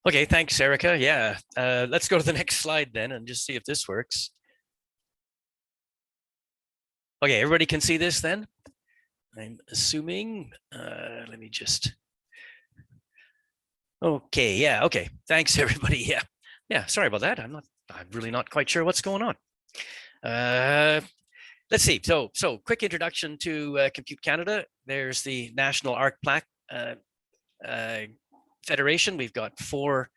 Okay, thanks, Erica. Yeah, let's go to the next slide then and just see if this works. Okay, everybody can see this then? I'm assuming. Let me just. Okay, yeah, okay. Thanks, everybody. Yeah. Sorry about that. I'm really not quite sure what's going on. Let's see. So quick introduction to Compute Canada. There's the National ARC Plaque Federation. We've got four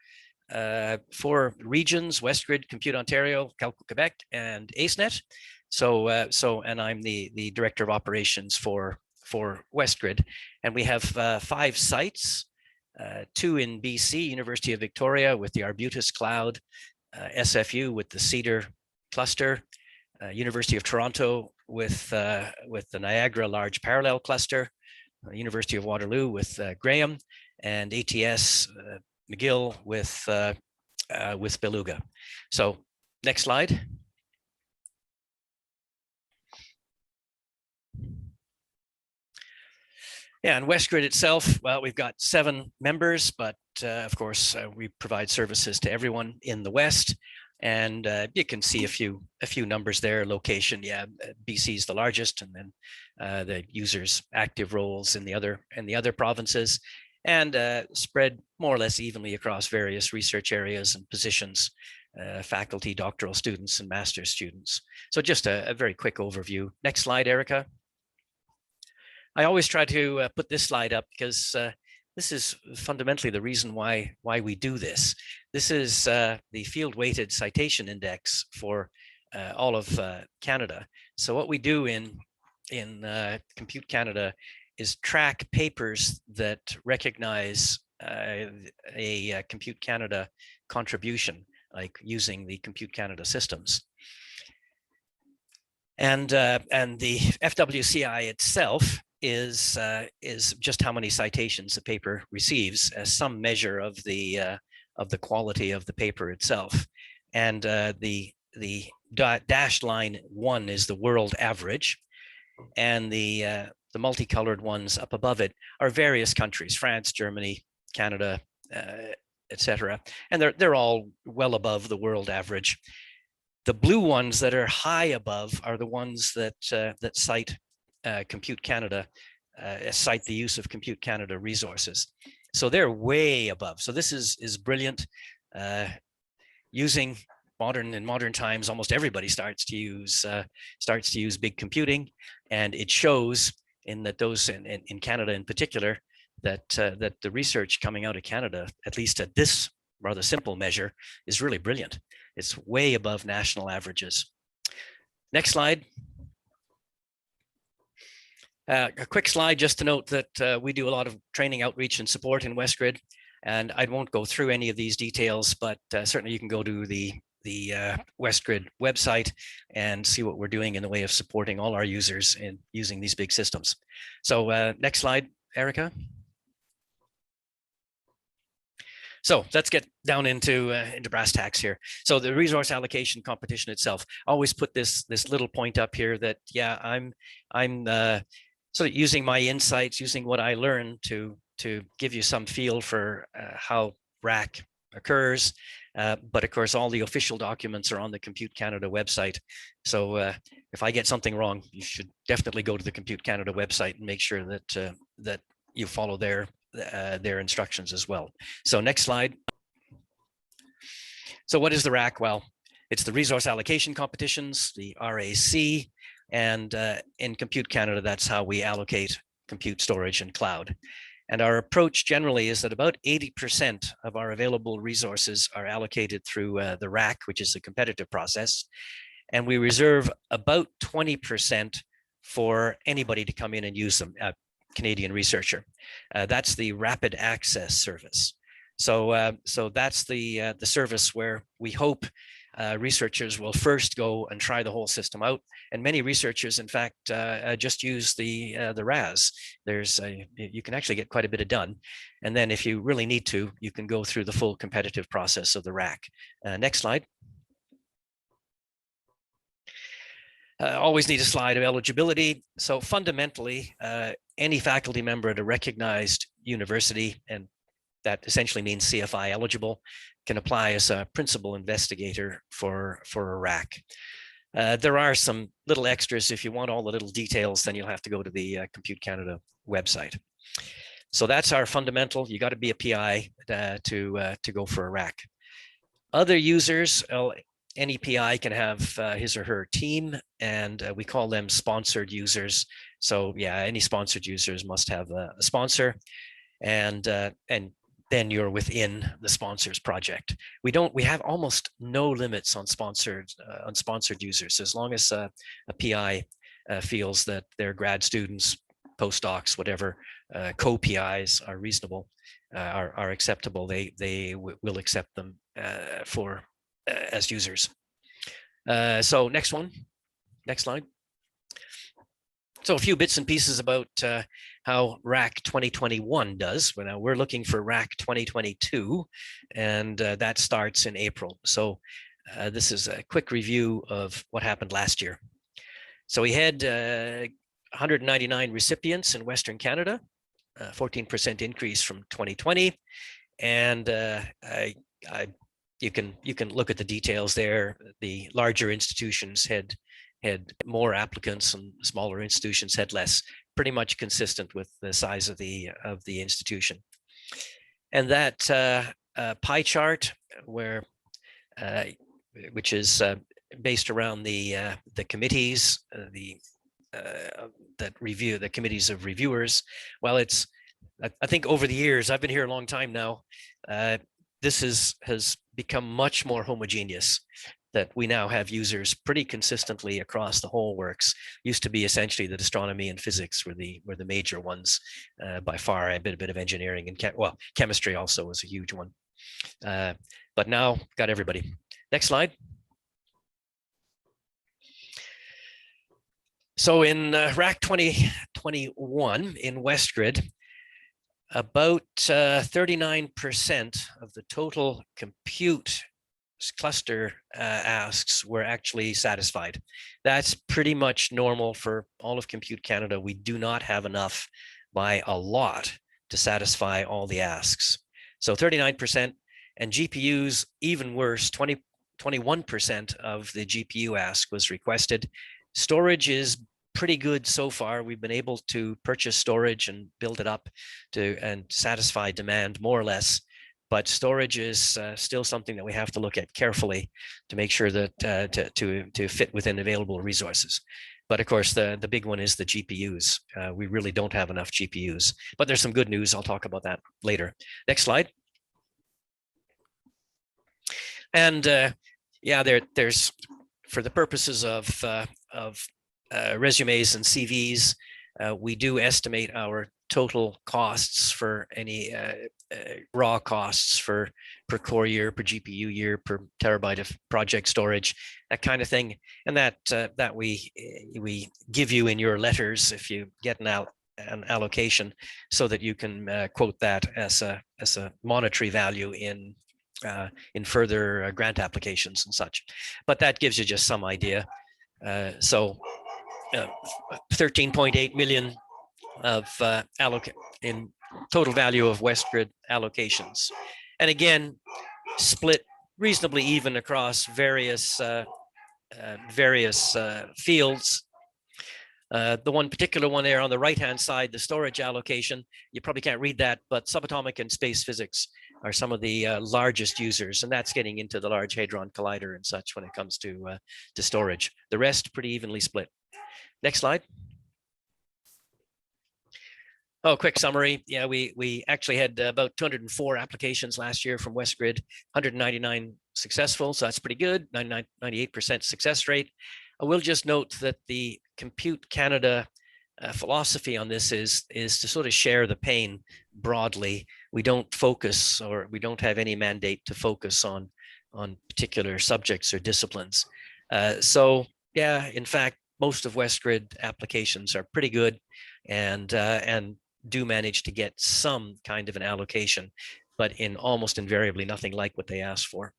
regions: WestGrid, Compute Ontario, Calco Quebec, and AceNet. And I'm the director of operations for WestGrid, and we have 5 sites, 2 in BC, University of Victoria with the Arbutus Cloud, SFU with the Cedar cluster, University of Toronto with the Niagara Large Parallel Cluster, University of Waterloo with Graham, and ATS McGill with Beluga. So next slide. Yeah, and WestGrid itself, well, we've got 7 members, but of course we provide services to everyone in the West. And you can see a few numbers there. Location, yeah, BC is the largest, and then the users' active roles in the other provinces, and spread more or less evenly across various research areas and positions, faculty, doctoral students, and master's students. So just a very quick overview. Next slide, Erica. I always try to put this slide up because this is fundamentally the reason why we do this. This is the field-weighted citation index for all of Canada. So what we do in Compute Canada is track papers that recognize a Compute Canada contribution, like using the Compute Canada systems. And the FWCI itself is just how many citations the paper receives as some measure of the quality of the paper itself. And the dashed line 1 is the world average, and the multicolored ones up above it are various countries: France, Germany, Canada, etc. And they're all well above the world average. The blue ones that are high above are the ones that cite Compute Canada, cite the use of Compute Canada resources. So they're way above. So this is brilliant. Using in modern times, almost everybody starts to use big computing, and it shows in that those in Canada in particular that the research coming out of Canada, at least at this rather simple measure, is really brilliant. It's way above national averages. Next slide. A quick slide just to note that we do a lot of training, outreach, and support in WestGrid, and I won't go through any of these details, but certainly you can go to the WestGrid website and see what we're doing in the way of supporting all our users in using these big systems. So next slide, Erica. So let's get down into brass tacks here. So the resource allocation competition itself, always put this little point up here that, yeah, I'm sort of using my insights, using what I learned to give you some feel for how RAC occurs. But of course, all the official documents are on the Compute Canada website. So if I get something wrong, you should definitely go to the Compute Canada website and make sure that you follow their instructions as well. So next slide. So what is the RAC? Well, it's the resource allocation competitions, the RAC, and in Compute Canada, that's how we allocate compute, storage, and cloud. And our approach generally is that about 80% of our available resources are allocated through the RAC, which is a competitive process. And we reserve about 20% for anybody to come in and use them, Canadian researcher. That's the rapid access service. So that's the service where we hope researchers will first go and try the whole system out. And many researchers, in fact, just use the RAS. You can actually get quite a bit of done. And then if you really need to, you can go through the full competitive process of the RAC. Next slide. Always need a slide of eligibility. So fundamentally, any faculty member at a recognized university, and that essentially means CFI eligible, can apply as a principal investigator for a rack. There are some little extras. If you want all the little details, then you'll have to go to the Compute Canada website. So that's our fundamental. You got to be a PI to go for a rack. Other users, any PI can have his or her team, and we call them sponsored users. So yeah, any sponsored users must have a sponsor, and then you're within the sponsors project. We have almost no limits on sponsored users, as long as a PI feels that their grad students, postdocs, whatever, co-PIs are reasonable, are acceptable. They will accept them as users. So next slide. So a few bits and pieces about how Rack 2021 does. Well, now we're looking for Rack 2022, and that starts in April. So this is a quick review of what happened last year. So we had 199 recipients in Western Canada, 14% increase from 2020, and you can look at the details there. The larger institutions had more applicants, and smaller institutions had less, pretty much consistent with the size of the institution. And that pie chart, which is based around the committees, that review, the committees of reviewers. Well, I think over the years, I've been here a long time now, this has become much more homogeneous, that we now have users pretty consistently across the whole works. Used to be essentially that astronomy and physics were the major ones by far. A bit of engineering and chemistry also was a huge one. But now got everybody. Next slide. So in Rack 2021 in WestGrid, about 39% of the total compute cluster asks were actually satisfied. That's pretty much normal for all of Compute Canada. We do not have enough by a lot to satisfy all the asks. So 39%, and GPUs even worse, 21% of the GPU ask was requested. Storage is pretty good so far. We've been able to purchase storage and build it up and satisfy demand more or less. But storage is still something that we have to look at carefully to make sure that to fit within available resources. But of course, the big one is the GPUs. We really don't have enough GPUs. But there's some good news. I'll talk about that later. Next slide. And yeah, there's for the purposes of resumes and CVs, we do estimate our total costs for any raw costs per core year, per GPU year, per terabyte of project storage, that kind of thing, and that we give you in your letters if you get an allocation, so that you can quote that as a monetary value in further grant applications and such. But that gives you just some idea. So 13.8 million of in total value of WestGrid allocations, and again split reasonably even across various fields. The one particular one there on the right hand side, the storage allocation, you probably can't read that, but subatomic and space physics are some of the largest users, and that's getting into the Large Hadron Collider and such when it comes to storage. The rest pretty evenly split. Next slide. Oh, quick summary. Yeah, we actually had about 204 applications last year from WestGrid, 199 successful, so that's pretty good, 98% success rate. I will just note that the Compute Canada philosophy on this is to sort of share the pain broadly. We don't focus, or we don't have any mandate to focus on particular subjects or disciplines. So yeah, in fact, most of WestGrid applications are pretty good and do manage to get some kind of an allocation, but almost invariably nothing like what they asked for.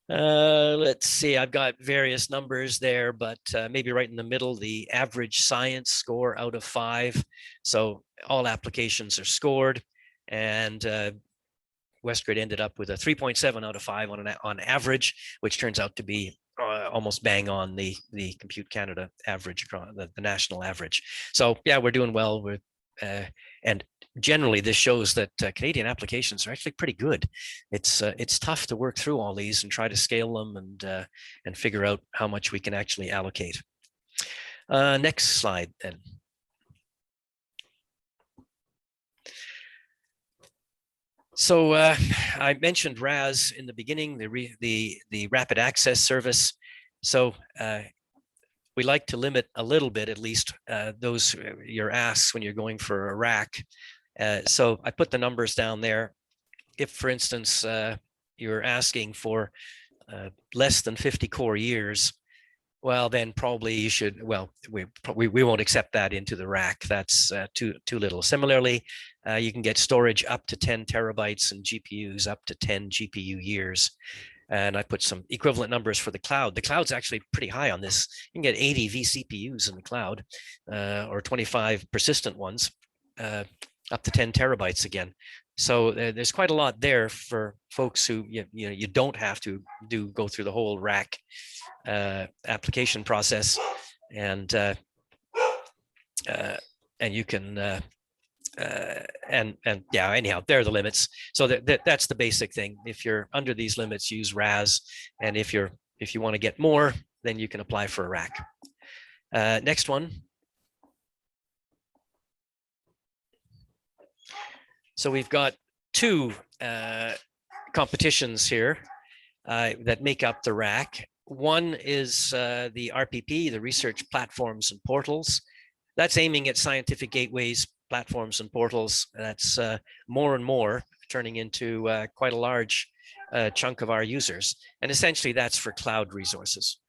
Let's see, I've got various numbers there, but maybe right in the middle, the average science score out of 5. So all applications are scored, and WestGrid ended up with a 3.7 out of 5 on average, which turns out to be almost bang on the Compute Canada average, the national average. So yeah, we're doing well with, and generally this shows that Canadian applications are actually pretty good. It's tough to work through all these and try to scale them and figure out how much we can actually allocate. Next slide then. So I mentioned RAS in the beginning, the rapid access service. So we like to limit a little bit, at least, those your asks when you're going for a rack. So I put the numbers down there. If, for instance, you're asking for less than 50 core years, well, then probably you should, well, we won't accept that into the rack. That's too little. Similarly, you can get storage up to 10 terabytes and GPUs up to 10 GPU years. And I put some equivalent numbers for the cloud. The cloud's actually pretty high on this. You can get 80 vCPUs in the cloud, or 25 persistent ones, up to 10 terabytes again. So there's quite a lot there for folks who you don't have to go through the whole rack application process, and you can and yeah, anyhow, there are the limits. So that's the basic thing. If you're under these limits, use RAS, and if you want to get more, then you can apply for a rack. Next one. So we've got two competitions here that make up the rack. One is the RPP, the Research Platforms and Portals. That's aiming at scientific gateways, platforms and portals. That's more and more turning into quite a large chunk of our users. And essentially that's for cloud resources.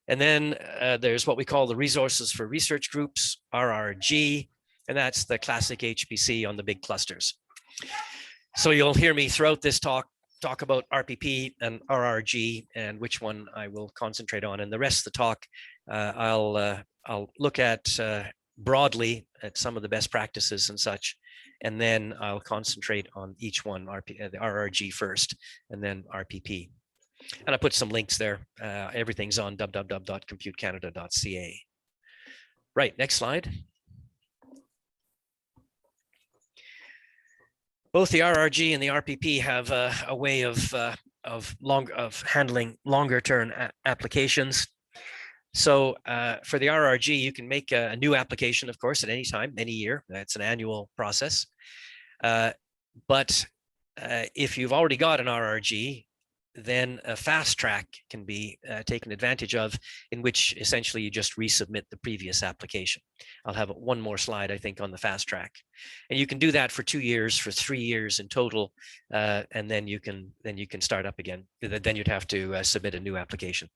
And then there's what we call the Resources for Research Groups, RRG, and that's the classic HPC on the big clusters. So you'll hear me throughout this talk about RPP and RRG and which one I will concentrate on. And the rest of the talk, I'll look at broadly at some of the best practices and such, and then I'll concentrate on each one, the RRG first, and then RPP. And I put some links there. Everything's on www.computecanada.ca. Right, next slide. Both the RRG and the RPP have a way of handling longer term applications. So for the RRG, you can make a new application, of course, at any time, any year. That's an annual process. But if you've already got an RRG, then a fast track can be taken advantage of, in which essentially you just resubmit the previous application. I'll have one more slide, I think, on the fast track. And you can do that for 2 years, for 3 years in total, and then you can start up again. Then you'd have to submit a new application.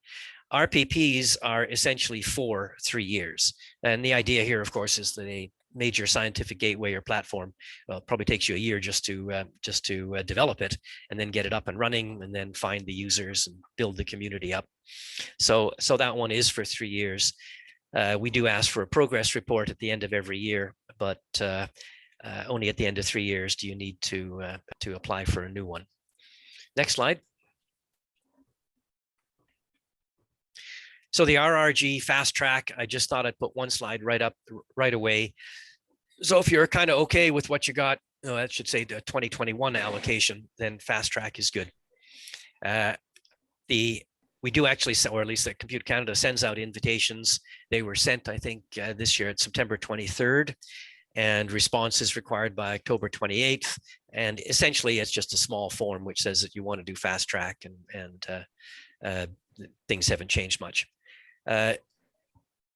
RPPs are essentially for 3 years. And the idea here, of course, is that a major scientific gateway or platform, well, it probably takes you a year just to develop it and then get it up and running and then find the users and build the community up. So that one is for 3 years. We do ask for a progress report at the end of every year, but only at the end of 3 years do you need to apply for a new one. Next slide. So the RRG Fast Track, I just thought I'd put one slide right away. So if you're kind of okay with what you got, I should say the 2021 allocation, then Fast Track is good. We do actually, or at least the Compute Canada sends out invitations. They were sent, I think, this year at September 23rd, and response is required by October 28th. And essentially, it's just a small form which says that you want to do Fast Track, and things haven't changed much.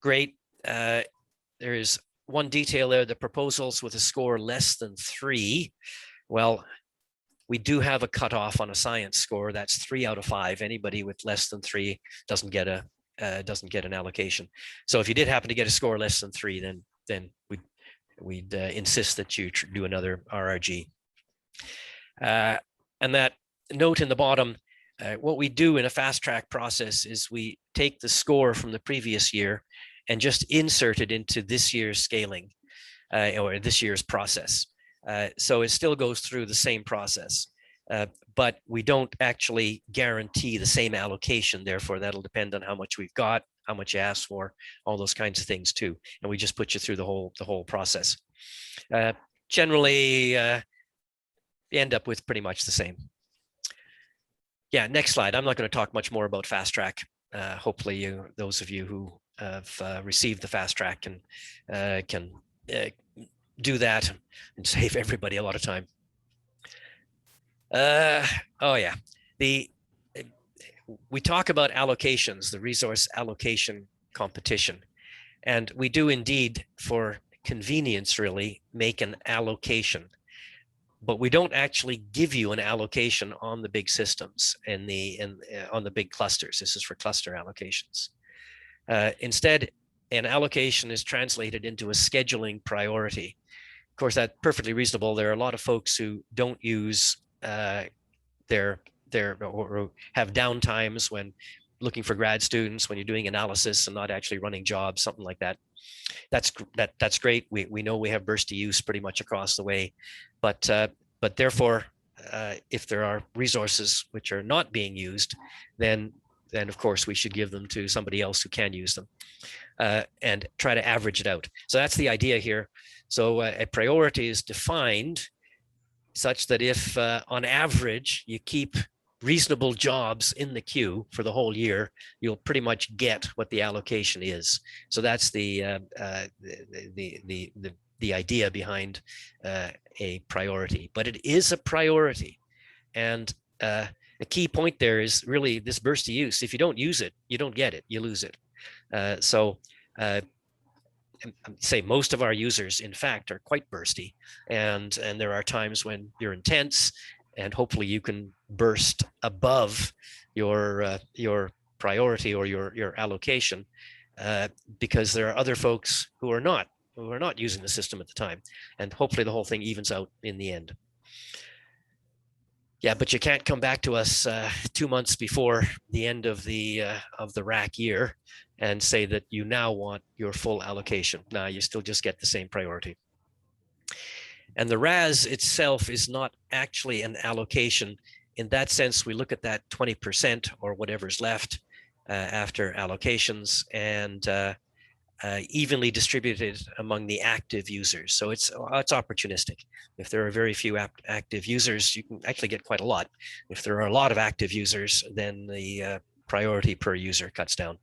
Great. There is one detail there, the proposals with a score less than 3. Well, we do have a cutoff on a science score. That's 3 out of 5. Anybody with less than 3 doesn't get an allocation. So if you did happen to get a score less than 3, then we'd insist that you do another RRG. And that note in the bottom, what we do in a fast track process is we take the score from the previous year and just insert it into this year's scaling or this year's process. So it still goes through the same process, but we don't actually guarantee the same allocation. Therefore, that'll depend on how much we've got, how much you ask for, all those kinds of things too. And we just put you through the whole process. Generally, you end up with pretty much the same. Yeah, next slide. I'm not going to talk much more about Fast Track. Hopefully, those of you who have received the Fast Track can do that and save everybody a lot of time. Oh yeah, we talk about allocations, the resource allocation competition, and we do indeed, for convenience, really make an allocation, but we don't actually give you an allocation on the big systems and on the big clusters. This is for cluster allocations. Instead, an allocation is translated into a scheduling priority. Of course, that's perfectly reasonable. There are a lot of folks who don't use or have downtimes when looking for grad students, when you're doing analysis and not actually running jobs, something like that. That's great. We know we have bursty use pretty much across the way, but therefore, if there are resources which are not being used, then of course we should give them to somebody else who can use them, and try to average it out. So that's the idea here. So a priority is defined such that if on average you keep reasonable jobs in the queue for the whole year, you'll pretty much get what the allocation is. So that's the idea behind a priority. But it is a priority, and the key point there is really this bursty use. If you don't use it, you don't get it, you lose it. Say most of our users, in fact, are quite bursty, and there are times when you're intense, and hopefully you can burst above your priority or your allocation, because there are other folks who are not using the system at the time, and hopefully the whole thing evens out in the end. Yeah, but you can't come back to us 2 months before the end of the rack year and say that you now want your full allocation. No, you still just get the same priority. And the RAS itself is not actually an allocation. In that sense, we look at that 20% or whatever's left after allocations, and evenly distributed among the active users. So it's opportunistic. If there are very few active users, you can actually get quite a lot. If there are a lot of active users, then the priority per user cuts down.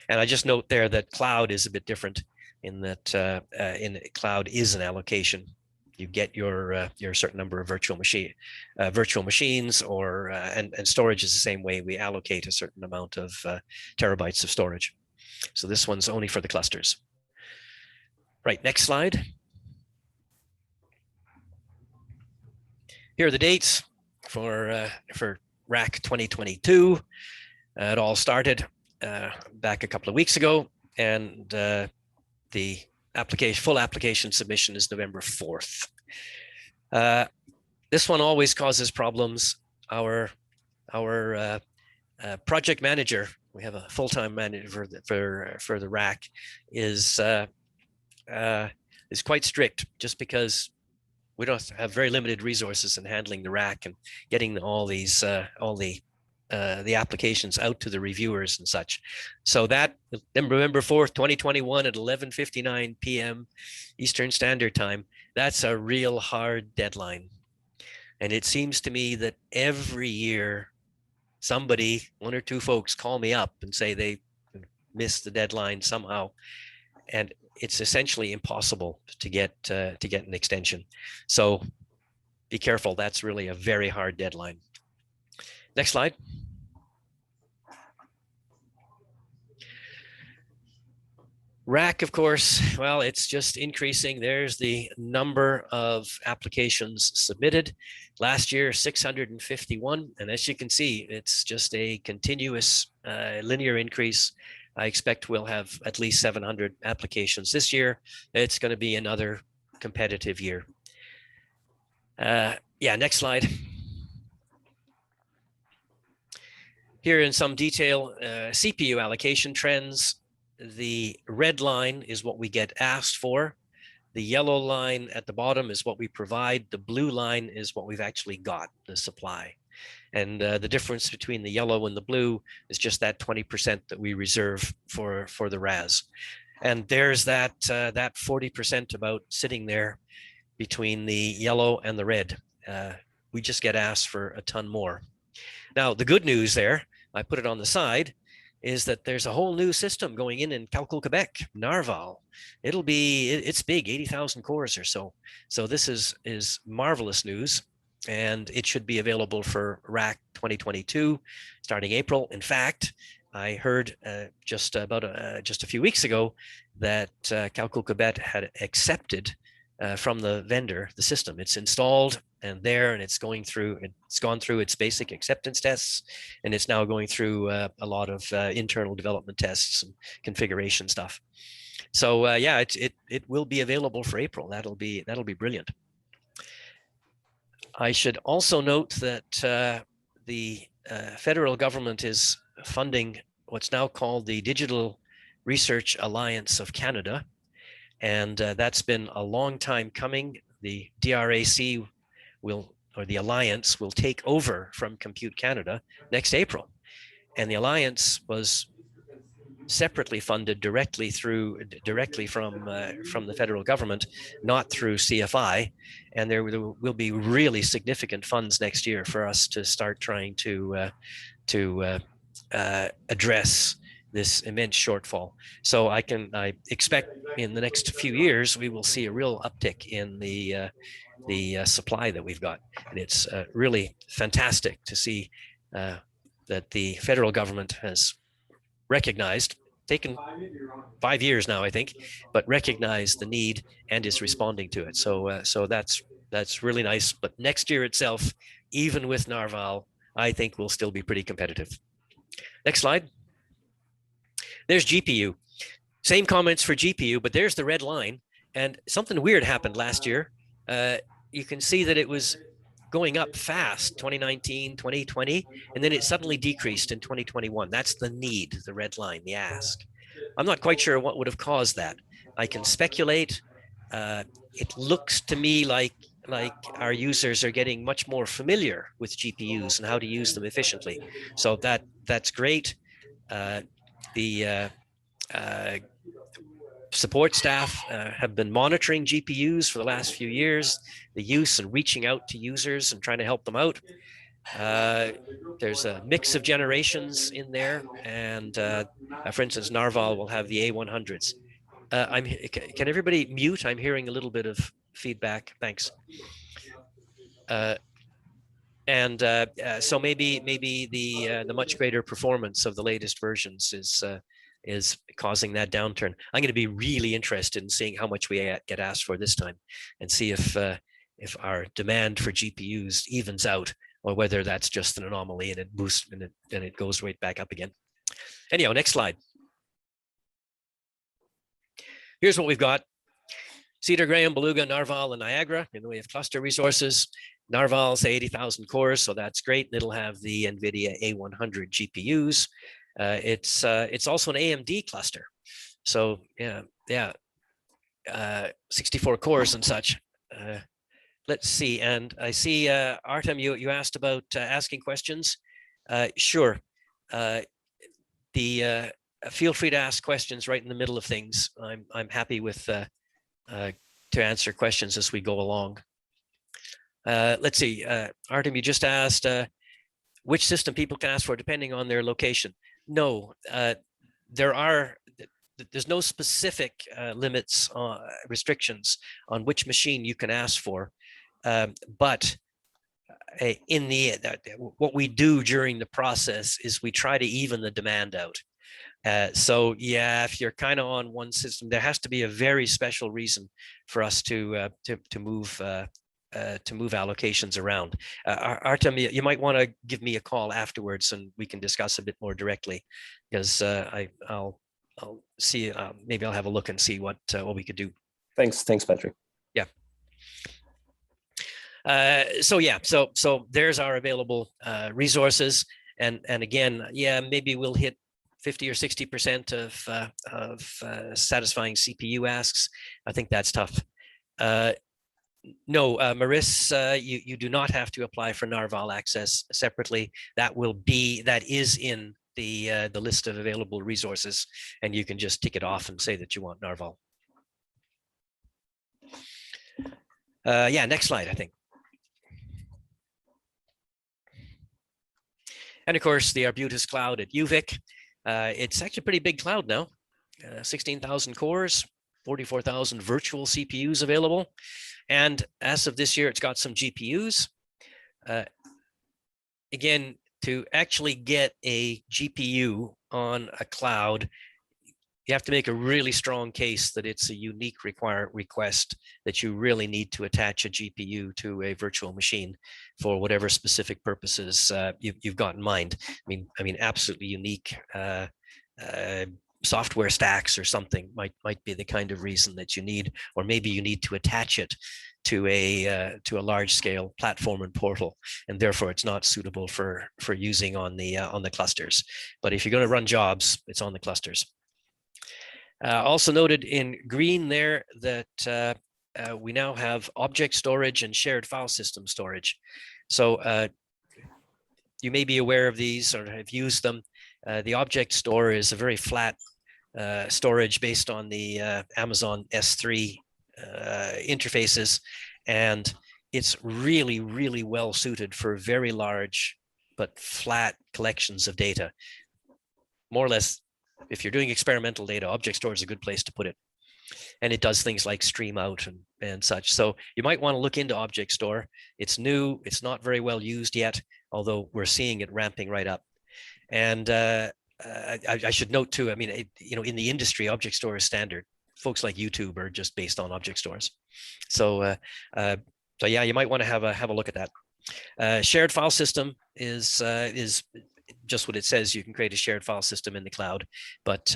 And I just note there that cloud is a bit different in that in cloud is an allocation. You get your certain number of virtual machines, or and storage is the same way. We allocate a certain amount of terabytes of storage. So this one's only for the clusters. Right, next slide. Here are the dates for RAC 2022. It all started back a couple of weeks ago, and the full application submission is November 4th. This one always causes problems. Our project manager, we have a full-time manager for the RAC, is quite strict, just because we don't have very limited resources in handling the RAC and getting all the applications out to the reviewers and such. So that November 4th, 2021 at 11:59 p.m. Eastern Standard Time, that's a real hard deadline. And it seems to me that every year somebody, one or two folks, call me up and say they missed the deadline somehow, and it's essentially impossible to get an extension. So be careful. That's really a very hard deadline. Next slide. RAC, of course, well, it's just increasing. There's the number of applications submitted. Last year, 651. And as you can see, it's just a continuous linear increase. I expect we'll have at least 700 applications this year. It's going to be another competitive year. Yeah, next slide. Here in some detail, CPU allocation trends. The red line is what we get asked for. The yellow line at the bottom is what we provide. The blue line is what we've actually got, the supply. And the difference between the yellow and the blue is just that 20% that we reserve for the RAS. And there's that 40% about sitting there between the yellow and the red. We just get asked for a ton more. Now, the good news there, I put it on the side, is that there's a whole new system going in Calcul, Quebec, Narval. It's big, 80,000 cores or so. So this is marvelous news, and it should be available for Rack 2022, starting April. In fact, I heard just a few weeks ago that Calcul, Quebec had accepted from the vendor the system. It's installed and it's gone through its basic acceptance tests, and it's now going through a lot of internal development tests and configuration stuff. So yeah, it will be available for April. That'll be brilliant. I should also note that the federal government is funding what's now called the Digital Research Alliance of Canada, and that's been a long time coming. The DRAC the Alliance will take over from Compute Canada next April. And the Alliance was separately funded directly from the federal government, not through CFI. And there will be really significant funds next year for us to start trying to address this immense shortfall. So I expect in the next few years we will see a real uptick in the supply that we've got, and it's really fantastic to see that the federal government has recognized, taken 5 years now, I think, but recognized the need and is responding to it. So that's really nice. But next year itself, even with Narval, I think we'll still be pretty competitive. Next slide. There's GPU. Same comments for GPU, but there's the red line. And something weird happened last year. You can see that it was going up fast, 2019, 2020, and then it suddenly decreased in 2021. That's the need, the red line, the ask. I'm not quite sure what would have caused that. I can speculate. It looks to me like our users are getting much more familiar with GPUs and how to use them efficiently. So that's great. The support staff have been monitoring GPUs for the last few years, the use and reaching out to users and trying to help them out. There's a mix of generations in there, and for instance, Narval will have the A100s. Can everybody mute? I'm hearing a little bit of feedback. Thanks. So maybe the much greater performance of the latest versions is causing that downturn. I'm going to be really interested in seeing how much we get asked for this time, and see if our demand for GPUs evens out, or whether that's just an anomaly and it boosts and then it goes right back up again. Anyhow, next slide. Here's what we've got: Cedar, Graham, Beluga, Narval, and Niagara in the way of cluster resources. Narval's 80,000 cores, so that's great. It'll have the NVIDIA A100 GPUs. It's also an AMD cluster, so yeah, 64 cores and such. Let's see, and I see Artem, you asked about asking questions. Sure, feel free to ask questions right in the middle of things. I'm happy with to answer questions as we go along. Let's see, Artem, you just asked which system people can ask for depending on their location. No, there's no specific limits, restrictions on which machine you can ask for. But what we do during the process is we try to even the demand out. So yeah, if you're kind of on one system, there has to be a very special reason for us to move allocations around. Artem, you might want to give me a call afterwards and we can discuss a bit more directly, because I'll see, maybe I'll have a look and see what we could do. Thanks, Patrick. Yeah. So there's our available resources, and again, yeah, maybe we'll hit 50 or 60% of satisfying CPU asks. I think that's tough. No, Maris, you do not have to apply for Narval access separately. That is in the list of available resources, and you can just tick it off and say that you want Narval. Yeah, next slide, I think. And of course, the Arbutus cloud at UVic. It's actually a pretty big cloud now. 16,000 cores, 44,000 virtual CPUs available. And as of this year, it's got some GPUs. Again, to actually get a GPU on a cloud, you have to make a really strong case that it's a unique request, that you really need to attach a GPU to a virtual machine for whatever specific purposes you've got in mind. I mean, absolutely unique software stacks or something might be the kind of reason that you need, or maybe you need to attach it to a large scale platform and portal, and therefore it's not suitable for using on the clusters. But if you're going to run jobs, it's on the clusters. Also noted in green there that we now have object storage and shared file system storage. So you may be aware of these or have used them. The object store is a very flat storage based on the Amazon S3 interfaces, and it's really, really well suited for very large but flat collections of data. More or less, if you're doing experimental data, object store is a good place to put it. And it does things like stream out and such. So you might want to look into object store. It's new, it's not very well used yet, although we're seeing it ramping right up. And I should note too, I mean, in the industry, object store is standard. Folks like YouTube are just based on object stores. So yeah, you might want to have a look at that. Shared file system is just what it says. You can create a shared file system in the cloud, but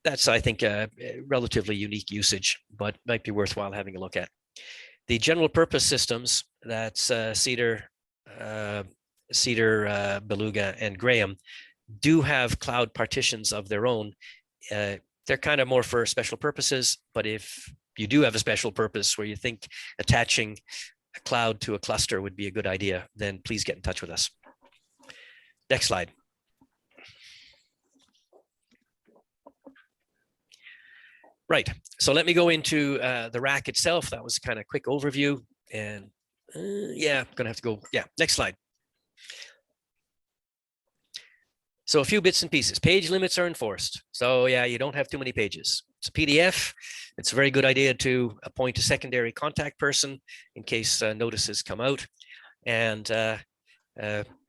that's, I think, a relatively unique usage, but might be worthwhile having a look at. The general purpose systems, that's Cedar, Beluga, and Graham, do have cloud partitions of their own. They're kind of more for special purposes, but if you do have a special purpose where you think attaching a cloud to a cluster would be a good idea, then please get in touch with us. Next slide. Right, so let me go into the rack itself. That was kind of a quick overview, and yeah, I'm gonna have to go, yeah, next slide. So a few bits and pieces. Page limits are enforced. So yeah, you don't have too many pages. It's a PDF. It's a very good idea to appoint a secondary contact person in case notices come out. And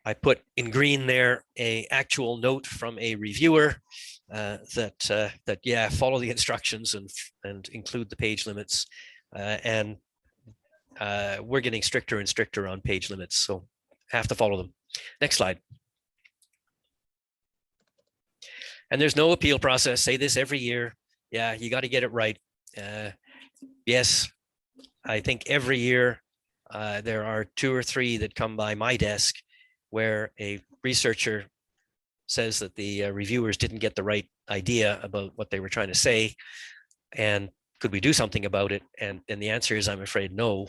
I put in green there a actual note from a reviewer that yeah, follow the instructions and include the page limits. And we're getting stricter and stricter on page limits, so have to follow them. Next slide. And there's no appeal process. Say this every year. Yeah, you got to get it right. Yes, I think every year there are 2 or 3 that come by my desk where a researcher says that the reviewers didn't get the right idea about what they were trying to say, and could we do something about it? And the answer is, I'm afraid, no.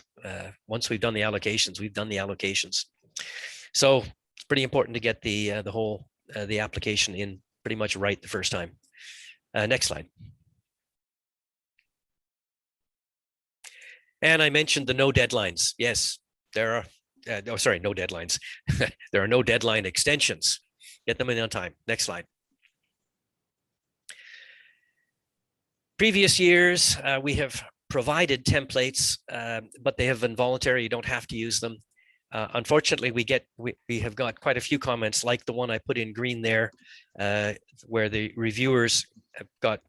Once we've done the allocations, we've done the allocations. So it's pretty important to get the whole the application in pretty much right the first time. Next slide. And I mentioned the no deadlines. Yes, there are, no deadlines. There are no deadline extensions. Get them in on time. Next slide. Previous years, we have provided templates, but they have been voluntary. You don't have to use them. Unfortunately, we have got quite a few comments like the one I put in green there, where the reviewers have got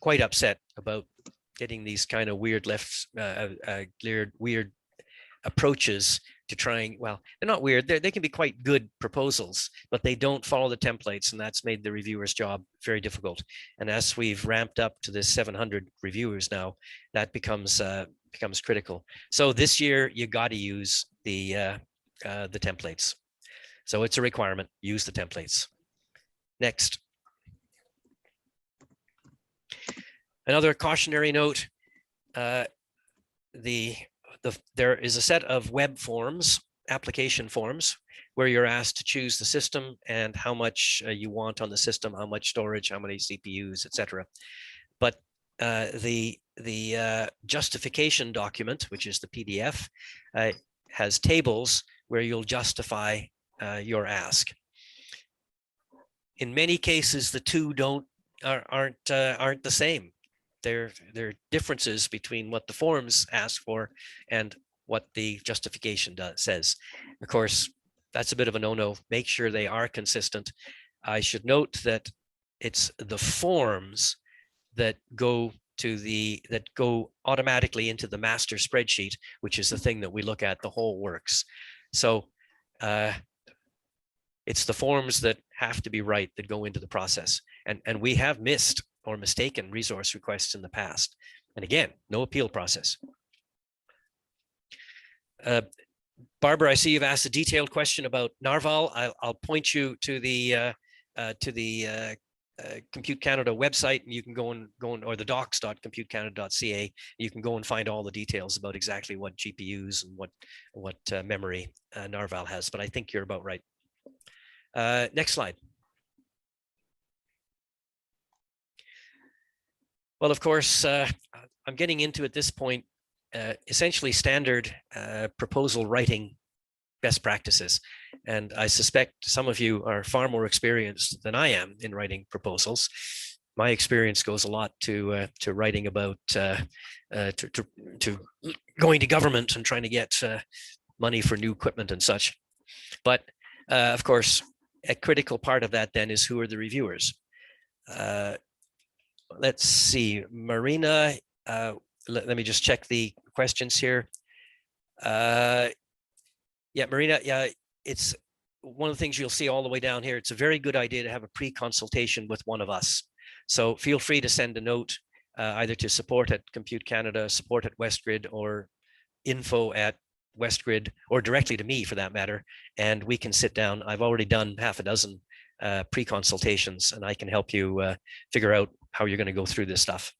quite upset about getting these kind of weird weird approaches to trying, well, they're not weird, they can be quite good proposals, but they don't follow the templates, and that's made the reviewer's job very difficult. And as we've ramped up to this 700 reviewers now, that becomes critical. So this year you got to use the templates. So it's a requirement, use the templates. Next. Another cautionary note, there is a set of web forms, application forms, where you're asked to choose the system and how much you want on the system, how much storage, how many CPUs, etc. But the justification document, which is the PDF, has tables where you'll justify your ask. In many cases, the two aren't the same. There are differences between what the forms ask for and what the justification says. Of course, that's a bit of a no-no. Make sure they are consistent. I should note that it's the forms that go automatically into the master spreadsheet, which is the thing that we look at, the whole works. So it's the forms that have to be right that go into the process. And we have missed or mistaken resource requests in the past. And again, no appeal process. Barbara, I see you've asked a detailed question about Narval. I'll point you to the Compute Canada website, and you can go and or the docs.computecanada.ca. You can go and find all the details about exactly what GPUs and what memory Narval has. But I think you're about right. Next slide. Well, of course, I'm getting into at this point essentially standard proposal writing best practices. And I suspect some of you are far more experienced than I am in writing proposals. My experience goes a lot to writing about to going to government and trying to get money for new equipment and such. But of course, a critical part of that then is who are the reviewers. Let's see, Marina, let me just check the questions here. Yeah, Marina, yeah, it's one of the things you'll see all the way down here. It's a very good idea to have a pre-consultation with one of us. So feel free to send a note either to support at Compute Canada, support at WestGrid, or info at WestGrid, or directly to me for that matter, and we can sit down. I've already done half a dozen pre-consultations, and I can help you figure out how you're going to go through this stuff.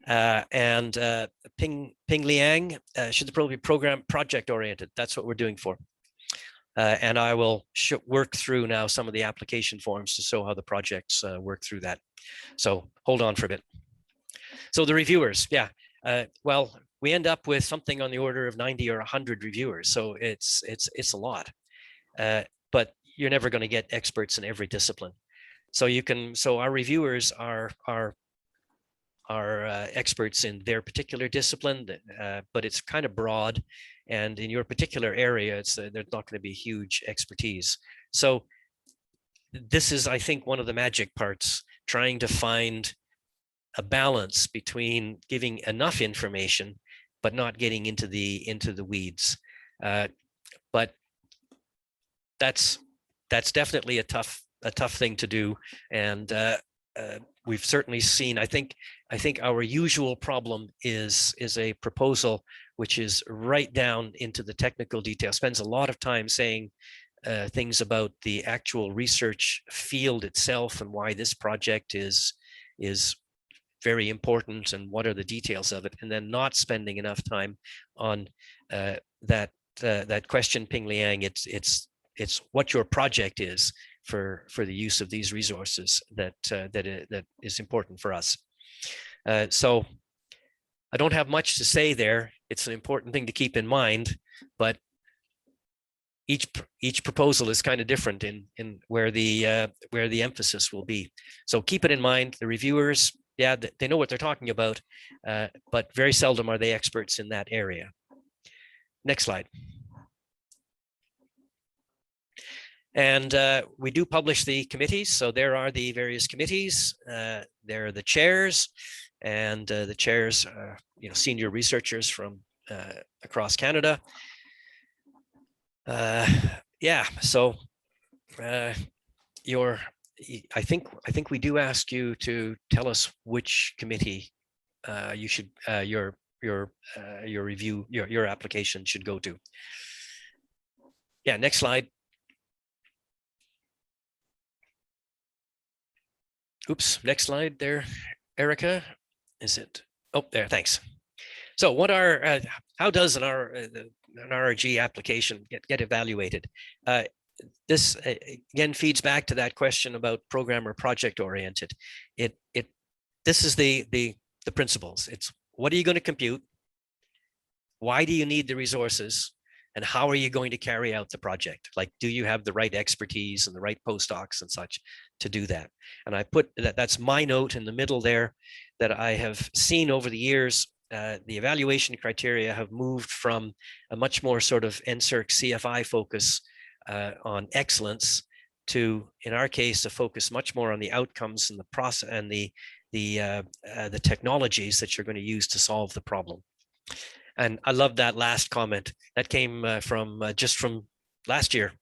Ping Liang, should the program be program project oriented? That's what we're doing for. And I will work through now some of the application forms to show how the projects work through that. So hold on for a bit. So the reviewers, yeah. Well, we end up with something on the order of 90 or 100 reviewers. So it's a lot. But you're never going to get experts in every discipline. So our reviewers are experts in their particular discipline, but it's kind of broad, and in your particular area, there's not going to be huge expertise. So this is, I think, one of the magic parts, trying to find a balance between giving enough information, but not getting into the weeds. But that's definitely a tough thing to do, and we've certainly seen. I think our usual problem is a proposal which is right down into the technical detail, spends a lot of time saying things about the actual research field itself and why this project is very important and what are the details of it, and then not spending enough time on that question, Ping Liang. It's what your project is for the use of these resources that is important for us. So I don't have much to say there. It's an important thing to keep in mind, but each proposal is kind of different in where the emphasis will be. So keep it in mind. The reviewers, yeah, they know what they're talking about, but very seldom are they experts in that area. Next slide. And we do publish the committees. So there are the various committees. There are the chairs, and the chairs are, senior researchers from across Canada. Yeah. So I think we do ask you to tell us which committee you should your review, your application should go to. Yeah. Next slide. Oops, next slide there, Erica. Is it? Oh, there, thanks. So what are, how does an RRG application get evaluated? This again feeds back to that question about program or project oriented. This is the principles. It's what are you going to compute? Why do you need the resources? And how are you going to carry out the project? Like, do you have the right expertise and the right postdocs and such to do that? And I put that's my note in the middle there, that I have seen over the years. The evaluation criteria have moved from a much more sort of NSERC CFI focus on excellence to, in our case, a focus much more on the outcomes and the process and the technologies that you're going to use to solve the problem. And I love that last comment. That came from last year.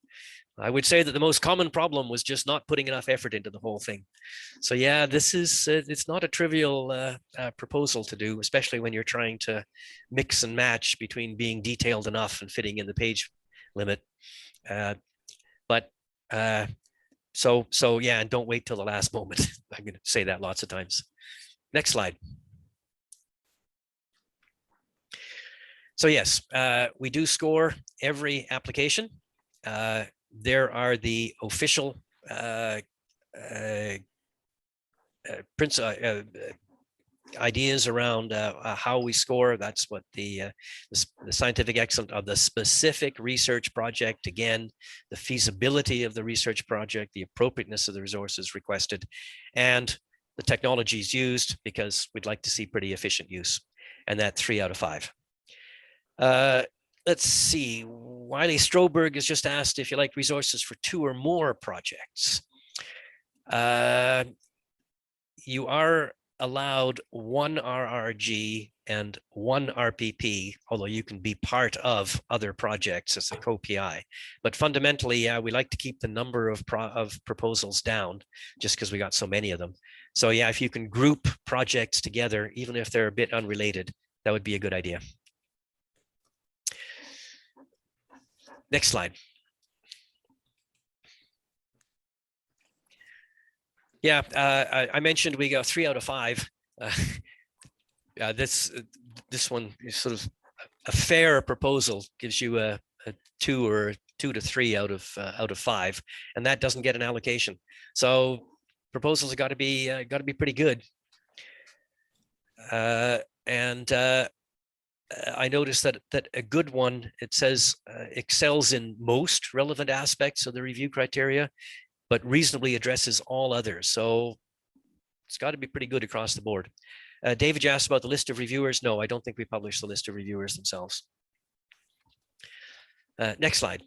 I would say that the most common problem was just not putting enough effort into the whole thing. So yeah, this is, it's not a trivial proposal to do, especially when you're trying to mix and match between being detailed enough and fitting in the page limit. So yeah, and don't wait till the last moment. I'm going to say that lots of times. Next slide. So yes, we do score every application. There are the official ideas around how we score. That's what the scientific excellence of the specific research project, again, the feasibility of the research project, the appropriateness of the resources requested, and the technologies used, because we'd like to see pretty efficient use, and that 3 out of 5. Let's see, Wiley Stroberg has just asked if you like resources for 2 or more projects. You are allowed 1 RRG and 1 RPP, although you can be part of other projects as a co-PI. But fundamentally, yeah, we like to keep the number of proposals down, just because we got so many of them. So yeah, if you can group projects together, even if they're a bit unrelated, that would be a good idea. Next slide. Yeah, I mentioned we got 3 out of 5. This one is sort of a fair proposal, gives you a 2 or 2 to 3 out of 5, and that doesn't get an allocation. So proposals have got to be pretty good. I noticed that a good one, it says excels in most relevant aspects of the review criteria, but reasonably addresses all others. So it's got to be pretty good across the board. David, you asked about the list of reviewers. No, I don't think we published the list of reviewers themselves. Next slide.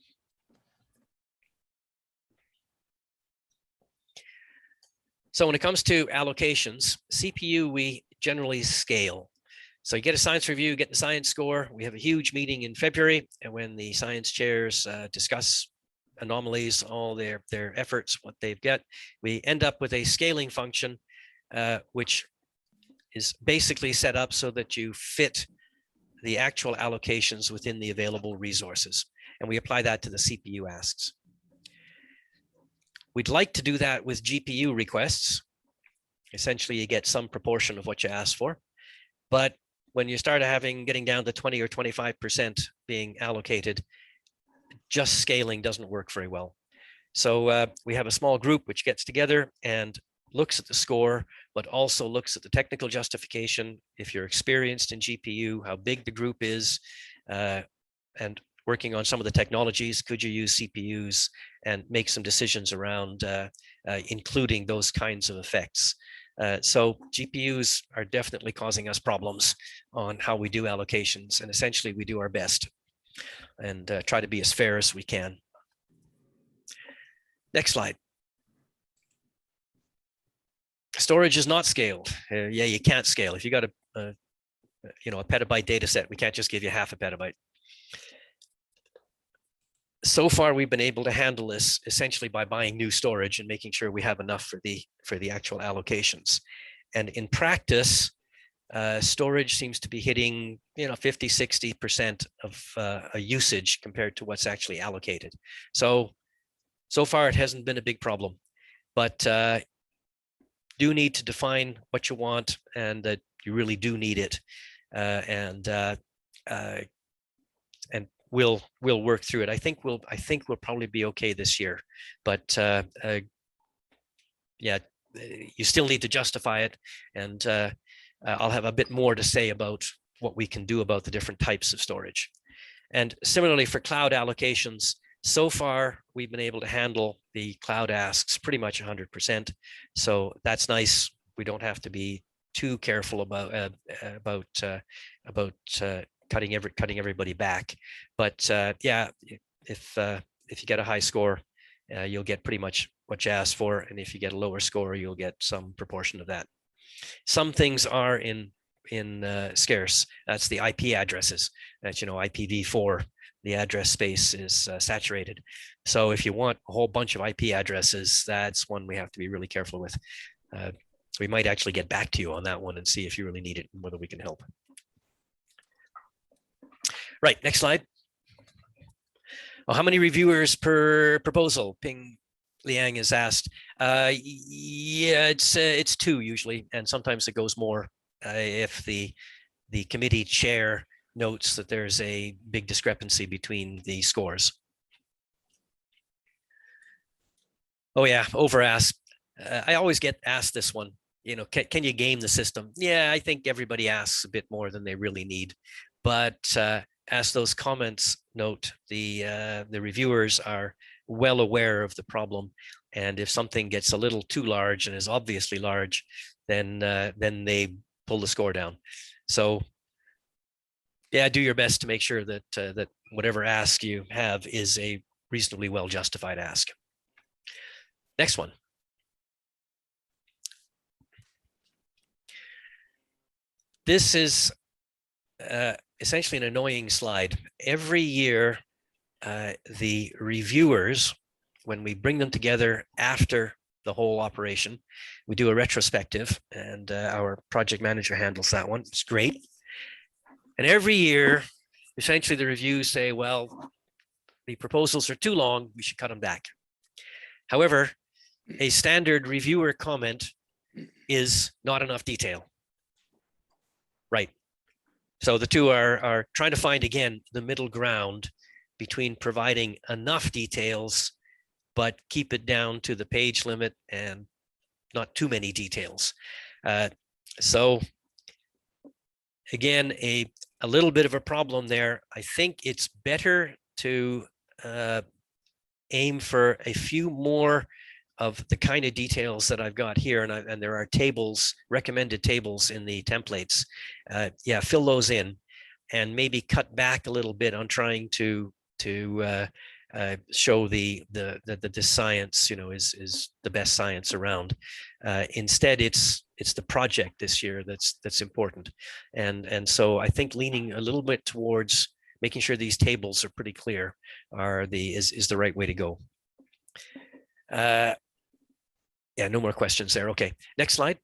So when it comes to allocations, CPU, we generally scale. So you get a science review, get the science score. We have a huge meeting in February, and when the science chairs discuss anomalies, all their efforts, what they've got, we end up with a scaling function, which is basically set up so that you fit the actual allocations within the available resources. And we apply that to the CPU asks. We'd like to do that with GPU requests. Essentially, you get some proportion of what you asked for. But when you start getting down to 20 or 25% being allocated, just scaling doesn't work very well. So we have a small group which gets together and looks at the score, but also looks at the technical justification. If you're experienced in GPU, how big the group is, and working on some of the technologies, could you use CPUs, and make some decisions around including those kinds of effects. So GPUs are definitely causing us problems on how we do allocations, and essentially we do our best and try to be as fair as we can. Next slide. Storage is not scaled. Yeah, you can't scale. If you got a petabyte data set, we can't just give you half a petabyte. So far, we've been able to handle this essentially by buying new storage and making sure we have enough for the actual allocations. And in practice, storage seems to be hitting 50–60% of a usage compared to what's actually allocated. So far, it hasn't been a big problem, but do need to define what you want, and that you really do need it, and we'll work through it. I think we'll probably be okay this year, but yeah, you still need to justify it, and I'll have a bit more to say about what we can do about the different types of storage. And similarly for cloud allocations, so far we've been able to handle the cloud asks pretty much 100%. So that's nice. We don't have to be too careful about cutting everybody back. But yeah, if you get a high score, you'll get pretty much what you asked for, and if you get a lower score, you'll get some proportion of that. Some things are in scarce. That's the IP addresses. That's, you know, IPv4. The address space is saturated. So if you want a whole bunch of IP addresses, that's one we have to be really careful with. So we might actually get back to you on that one and see if you really need it and whether we can help. Right, next slide. Well, how many reviewers per proposal? Ping Liang is asked. Yeah, it's 2 usually, and sometimes it goes more if the committee chair notes that there's a big discrepancy between the scores. Oh yeah, over ask. I always get asked this one. You know, can you game the system? Yeah, I think everybody asks a bit more than they really need, but as those comments note, the reviewers are well aware of the problem, and if something gets a little too large and is obviously large, then they pull the score down. So yeah, do your best to make sure that that whatever ask you have is a reasonably well justified ask. Next one. This is essentially an annoying slide. Every year, the reviewers, when we bring them together after the whole operation, we do a retrospective, and our project manager handles that one. It's great. And every year, essentially the reviews say, well, the proposals are too long, we should cut them back. However, a standard reviewer comment is not enough detail. Right. So the two are trying to find, again, the middle ground between providing enough details, but keep it down to the page limit and not too many details. So again, a little bit of a problem there. I think it's better to aim for a few more of the kind of details that I've got here, and there are tables, recommended tables in the templates. Yeah, fill those in, and maybe cut back a little bit on trying to show that this science, you know, is the best science around. Instead, it's the project this year that's important, and so I think leaning a little bit towards making sure these tables are pretty clear is the right way to go. Yeah, no more questions there. Okay, next slide.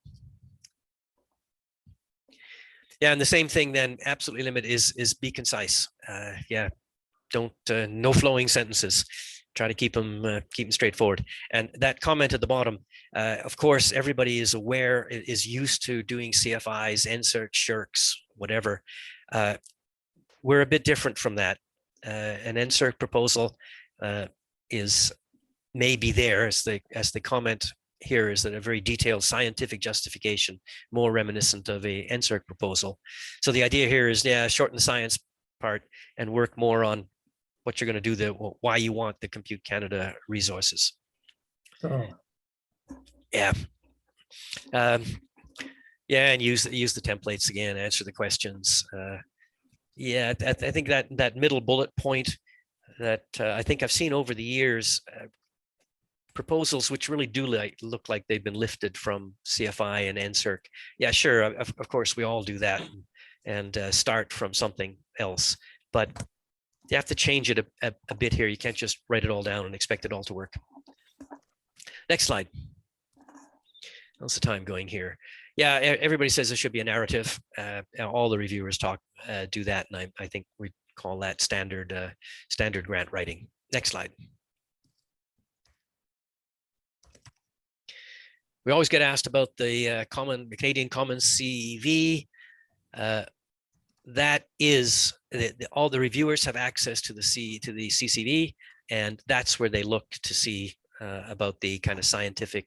Yeah, and the same thing then, absolutely limit is be concise. Yeah, don't, no flowing sentences. Try to keep them straightforward. And that comment at the bottom, of course, everybody is aware, is used to doing CFIs, NSERC, SHRCs, whatever. We're a bit different from that. An NSERC proposal may be there, as the comment here is, that a very detailed scientific justification, more reminiscent of a NSERC proposal. So the idea here is, yeah, shorten the science part and work more on what you're going to do, why you want the Compute Canada resources. Oh. Yeah. Yeah, and use the templates again, answer the questions. Yeah, I think that middle bullet point that I think I've seen over the years, proposals which really do look like they've been lifted from CFI and NSERC. Yeah, sure, of course we all do that and start from something else, but you have to change it a bit here. You can't just write it all down and expect it all to work. Next slide. How's the time going here? Yeah, everybody says there should be a narrative. All the reviewers do that, and I think we call that standard grant writing. Next slide. We always get asked about the Canadian Commons CEV. that is all the reviewers have access to the CCV, and that's where they look to see about the kind of scientific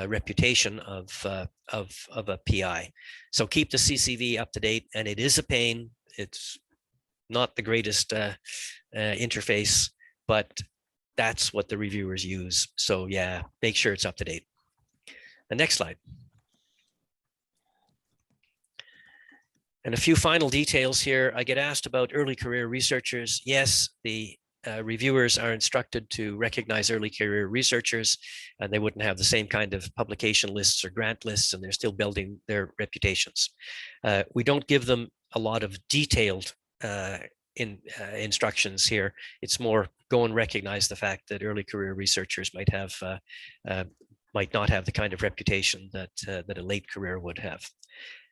reputation of a PI. So keep the CCV up to date, and it is a pain. It's not the greatest interface, but that's what the reviewers use. So yeah, make sure it's up to date. The next slide. And a few final details here. I get asked about early career researchers. Yes, the reviewers are instructed to recognize early career researchers, and they wouldn't have the same kind of publication lists or grant lists, and they're still building their reputations. We don't give them a lot of detailed instructions here. It's more go and recognize the fact that early career researchers might not have the kind of reputation that that a late career would have.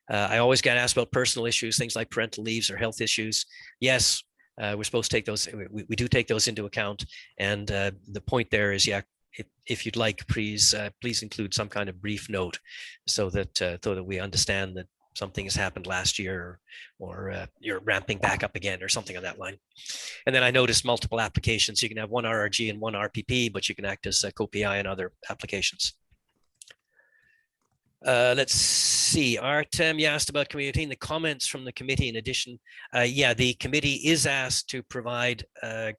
I always get asked about personal issues, things like parental leaves or health issues. Yes, we're supposed to take those. We do take those into account. And the point there is, yeah, if you'd like, please include some kind of brief note so that we understand that something has happened last year, or you're ramping back up again, or something on that line. And then I noticed multiple applications. You can have one RRG and one RPP, but you can act as a co-PI in other applications. Let's see, Artem, you asked about communicating the comments from the committee. In addition, yeah, the committee is asked to provide a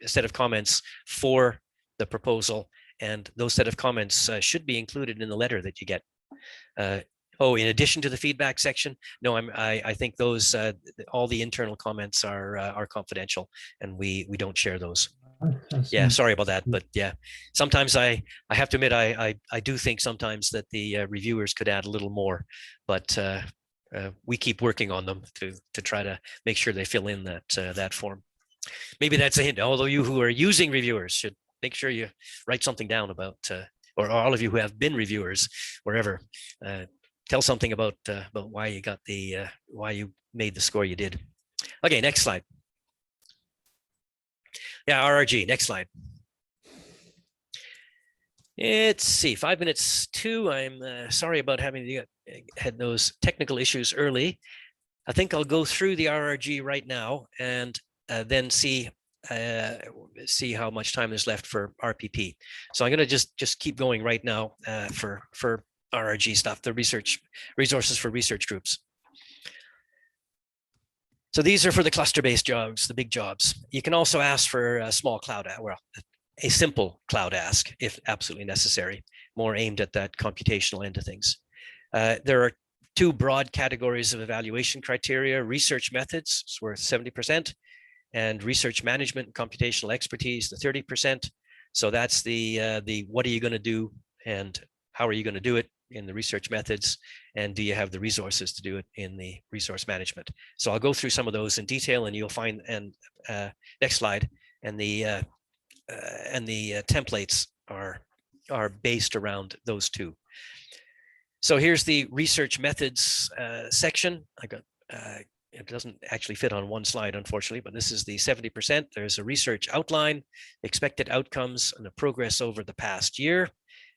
set of comments for the proposal, and those set of comments should be included in the letter that you get. Oh, in addition to the feedback section, no, I think those all the internal comments are confidential, and we don't share those. Yeah, sorry about that, but yeah, sometimes I have to admit I do think sometimes that the reviewers could add a little more, but we keep working on them to try to make sure they fill in that form. Maybe that's a hint. Although you who are using reviewers should make sure you write something down about, or all of you who have been reviewers wherever, tell something about why you got the why you made the score you did. Okay, next slide. Yeah, RRG, next slide. Let's see, 5 minutes to. I'm sorry about having had those technical issues early. I think I'll go through the RRG right now and then see how much time is left for RPP. So I'm going to just keep going right now for RRG stuff, the resources for research groups. So these are for the cluster-based jobs, the big jobs. You can also ask for a small cloud, well, a simple cloud ask if absolutely necessary, more aimed at that computational end of things. There are two broad categories of evaluation criteria: research methods, it's worth 70%, and research management and computational expertise, the 30%. So that's the what are you going to do and how are you going to do it in the research methods, and do you have the resources to do it in the resource management. So I'll go through some of those in detail, and you'll find, and next slide, and the templates are based around those two. So here's the research methods section. I got it doesn't actually fit on one slide, unfortunately, but this is the 70%. There's a research outline, expected outcomes, and the progress over the past year.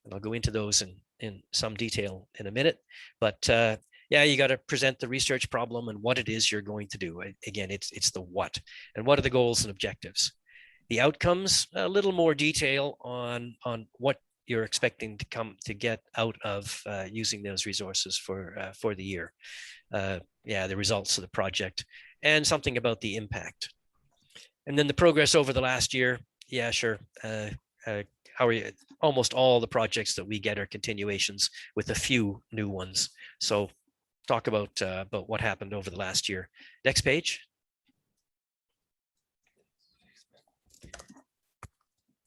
And I'll go into those in some detail in a minute. But yeah, you got to present the research problem and what it is you're going to do. Again, it's the what, and what are the goals and objectives. The outcomes, a little more detail on what you're expecting to get out of using those resources for the year. Yeah, the results of the project, and something about the impact. And then the progress over the last year. Yeah, sure. How are you? Almost all the projects that we get are continuations with a few new ones. So talk about what happened over the last year. Next page.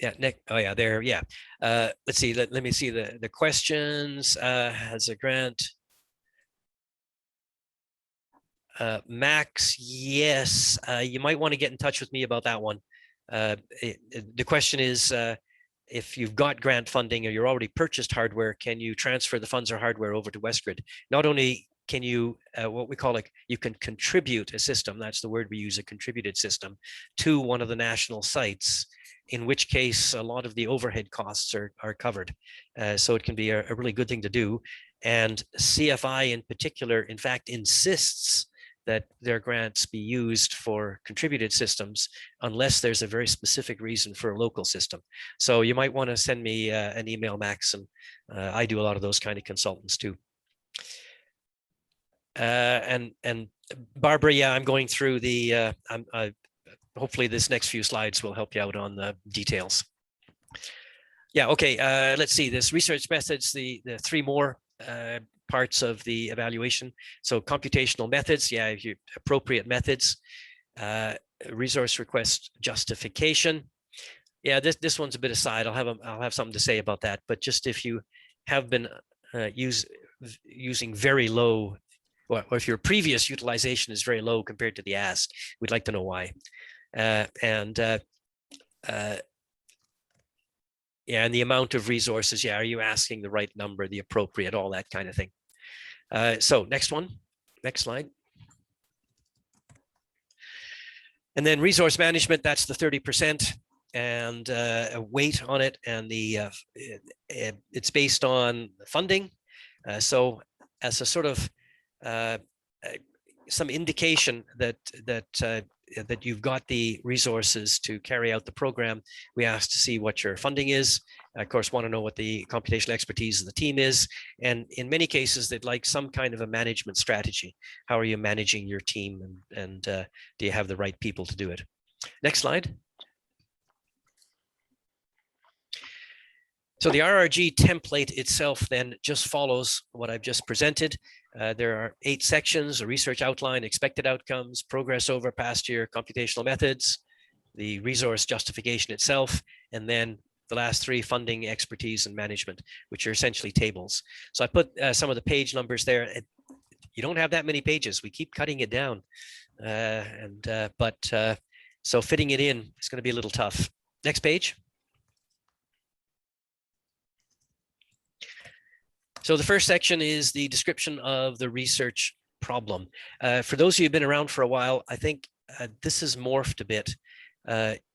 Yeah, Nick. Oh yeah, there. Yeah. Let's see. Let me see the questions. Has a grant. Max, yes. You might want to get in touch with me about that one. The question is, if you've got grant funding or you're already purchased hardware, can you transfer the funds or hardware over to WestGrid? Not only can you, what we call it, you can contribute a system, that's the word we use, a contributed system, to one of the national sites, in which case a lot of the overhead costs are covered. So it can be a really good thing to do. And CFI in particular, in fact, insists that their grants be used for contributed systems unless there's a very specific reason for a local system. So you might want to send me an email, Max, and I do a lot of those kind of consultants too. And Barbara, yeah, I'm going through the, hopefully this next few slides will help you out on the details. Yeah, okay, let's see, this research methods, the three more parts of the evaluation. So computational methods, yeah, appropriate methods, resource request justification. Yeah, this one's a bit aside. I'll have something to say about that. But just if you have been using very low, or if your previous utilization is very low compared to the ask, we'd like to know why. Yeah, and the amount of resources. Yeah, are you asking the right number, the appropriate, all that kind of thing. So next slide. And then resource management, that's the 30% and a weight on it. And it's based on funding. So as a sort of some indication that you've got the resources to carry out the program, we ask to see what your funding is. Of course, want to know what the computational expertise of the team is. And in many cases, they'd like some kind of a management strategy. How are you managing your team, and do you have the right people to do it? Next slide. So the RRG template itself then just follows what I've just presented. There are 8 sections: a research outline, expected outcomes, progress over past year, computational methods, the resource justification itself, and then the last 3, funding, expertise, and management, which are essentially tables. So I put some of the page numbers there. You don't have that many pages. We keep cutting it down. So fitting it in is going to be a little tough. Next page. So the first section is the description of the research problem. For those of you who've been around for a while, I think this has morphed a bit.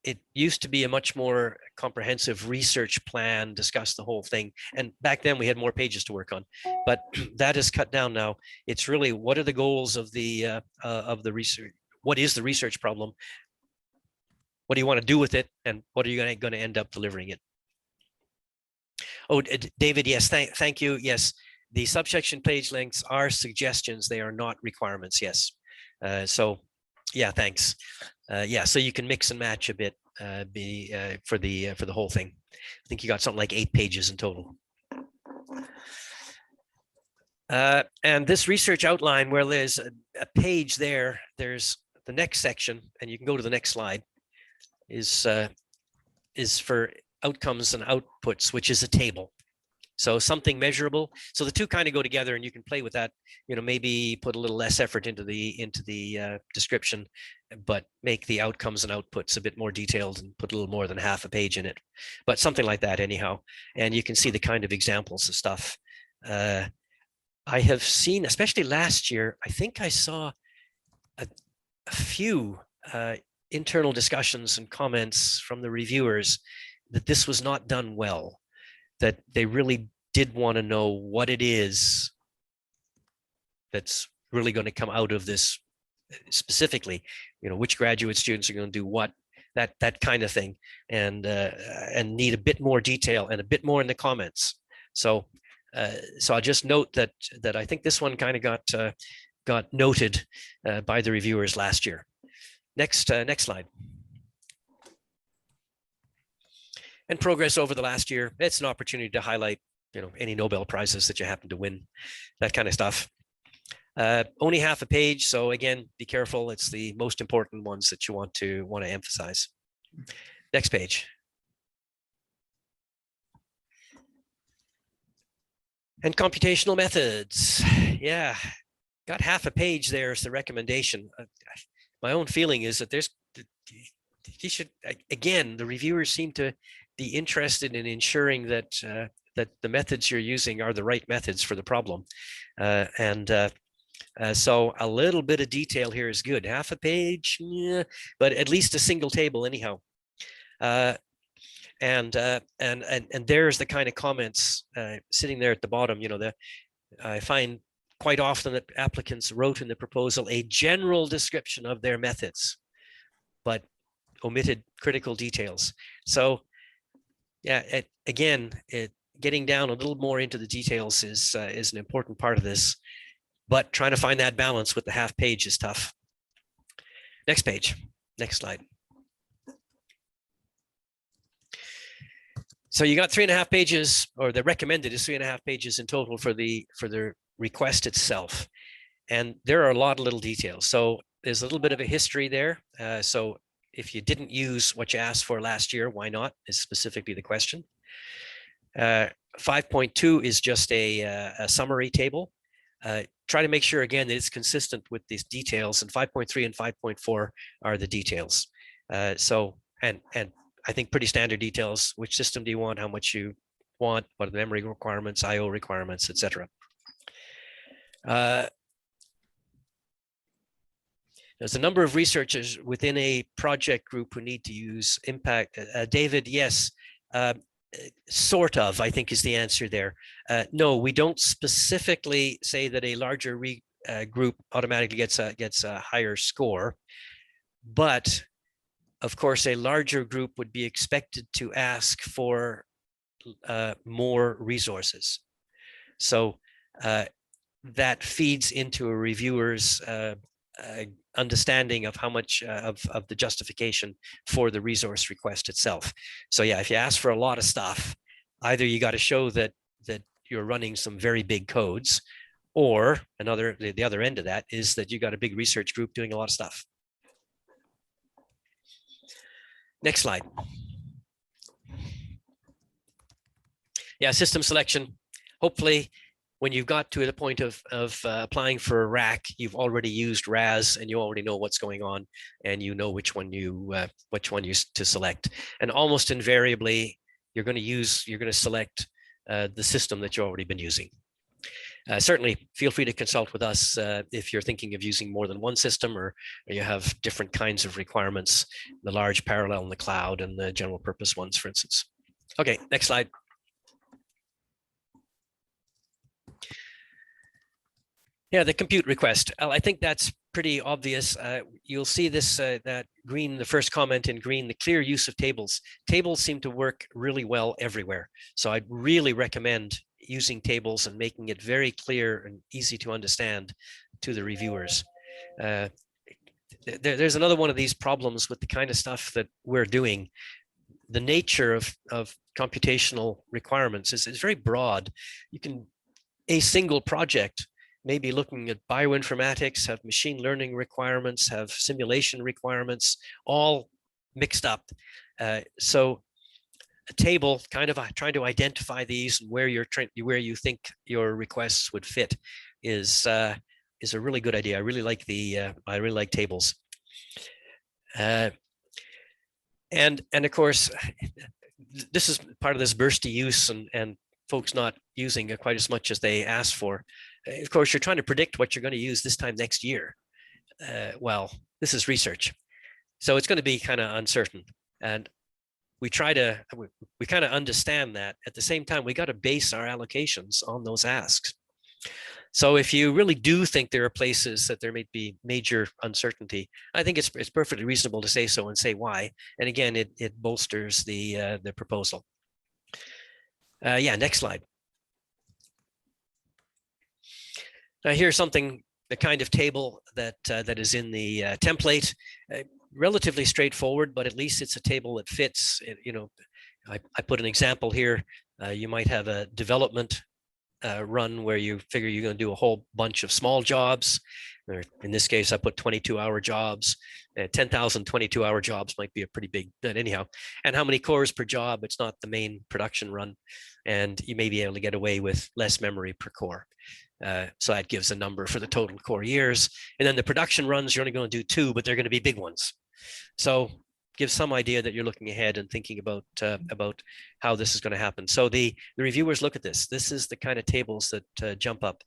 It used to be a much more comprehensive research plan, discuss the whole thing. And back then we had more pages to work on, but that is cut down now. It's really, what are the goals of the research? What is the research problem? What do you want to do with it? And what are you going to end up delivering it? Oh, David, yes, thank you. Yes, the subsection page lengths are suggestions. They are not requirements. Yes. So yeah, thanks. Yeah, so you can mix and match a bit for the whole thing. I think you got something like 8 pages in total. And this research outline, where there's a page there, there's the next section, and you can go to the next slide, is for outcomes and outputs, which is a table. So something measurable. So the two kind of go together, and you can play with that. You know, maybe put a little less effort into the description, but make the outcomes and outputs a bit more detailed and put a little more than half a page in it. But something like that anyhow. And you can see the kind of examples of stuff. I have seen, especially last year, I think I saw a few internal discussions and comments from the reviewers that this was not done well, that they really did want to know what it is that's really going to come out of this specifically, you know, which graduate students are going to do what, that kind of thing, and need a bit more detail and a bit more in the comments. So I'll just note that I think this one kind of got noted by the reviewers last year. Next slide. And progress over the last year. It's an opportunity to highlight, you know, any Nobel Prizes that you happen to win, that kind of stuff. Only half a page, so again, be careful. It's the most important ones that you want to emphasize. Next page. And computational methods. Yeah, got half a page there as the recommendation. My own feeling is that you should, again, the reviewers seem to be interested in ensuring that the methods you're using are the right methods for the problem. So a little bit of detail here is good. Half a page, yeah, but at least a single table anyhow. And there's the kind of comments sitting there at the bottom, you know, I find quite often that applicants wrote in the proposal a general description of their methods, but omitted critical details. So yeah, getting down a little more into the details is an important part of this, but trying to find that balance with the half page is tough. Next page, next slide. So you got 3.5 pages, or the recommended is 3.5 pages in total for the request itself. And there are a lot of little details. So there's a little bit of a history there. So if you didn't use what you asked for last year, why not, is specifically the question. 5.2 is just a summary table. Try to make sure again that it's consistent with these details, and 5.3 and 5.4 are the details. And I think pretty standard details. Which system do you want? How much you want? What are the memory requirements, I/O requirements, etc. There's a number of researchers within a project group who need to use impact. David, yes, sort of, I think is the answer there. No, we don't specifically say that a larger group automatically gets a higher score, but of course, a larger group would be expected to ask for more resources. So that feeds into a reviewer's understanding of how much of the justification for the resource request itself. So yeah, if you ask for a lot of stuff, either you got to show that you're running some very big codes, or the other end of that is that you got a big research group doing a lot of stuff. Next slide. Yeah, system selection. Hopefully, when you've got to the point of applying for a rack, you've already used RAS and you already know what's going on, and you know which one to select. And almost invariably, you're going to select the system that you've already been using. Certainly, feel free to consult with us if you're thinking of using more than one system, or you have different kinds of requirements, the large parallel in the cloud and the general purpose ones, for instance. Okay, next slide. Yeah, the compute request. I think that's pretty obvious. You'll see this, that green, the first comment in green, the clear use of tables. Tables seem to work really well everywhere. So I'd really recommend using tables and making it very clear and easy to understand to the reviewers. There's another one of these problems with the kind of stuff that we're doing. The nature of computational requirements is very broad. A single project may be looking at bioinformatics, have machine learning requirements, have simulation requirements, all mixed up. So a table, kind of trying to identify these and where you think your requests would fit, is a really good idea. I really like tables. And of course, this is part of this bursty use and folks not using it quite as much as they asked for. Of course, you're trying to predict what you're going to use this time next year. Well, this is research, so it's going to be kind of uncertain. And we kind of understand that. At the same time, we got to base our allocations on those asks. So if you really do think there are places that there may be major uncertainty, I think it's perfectly reasonable to say so and say why. And again, it bolsters the proposal. Yeah, next slide. Now here's the kind of table that is in the template. Relatively straightforward, but at least it's a table that fits. I put an example here. You might have a development run where you figure you're going to do a whole bunch of small jobs. Or in this case, I put 22-hour jobs. 10,000 22-hour jobs might be a pretty big, but anyhow. And how many cores per job? It's not the main production run. And you may be able to get away with less memory per core. So that gives a number for the total core years. And then the production runs, you're only going to do 2, but they're going to be big ones. So give some idea that you're looking ahead and thinking about how this is going to happen. So the reviewers look at this. This is the kind of tables that jump out.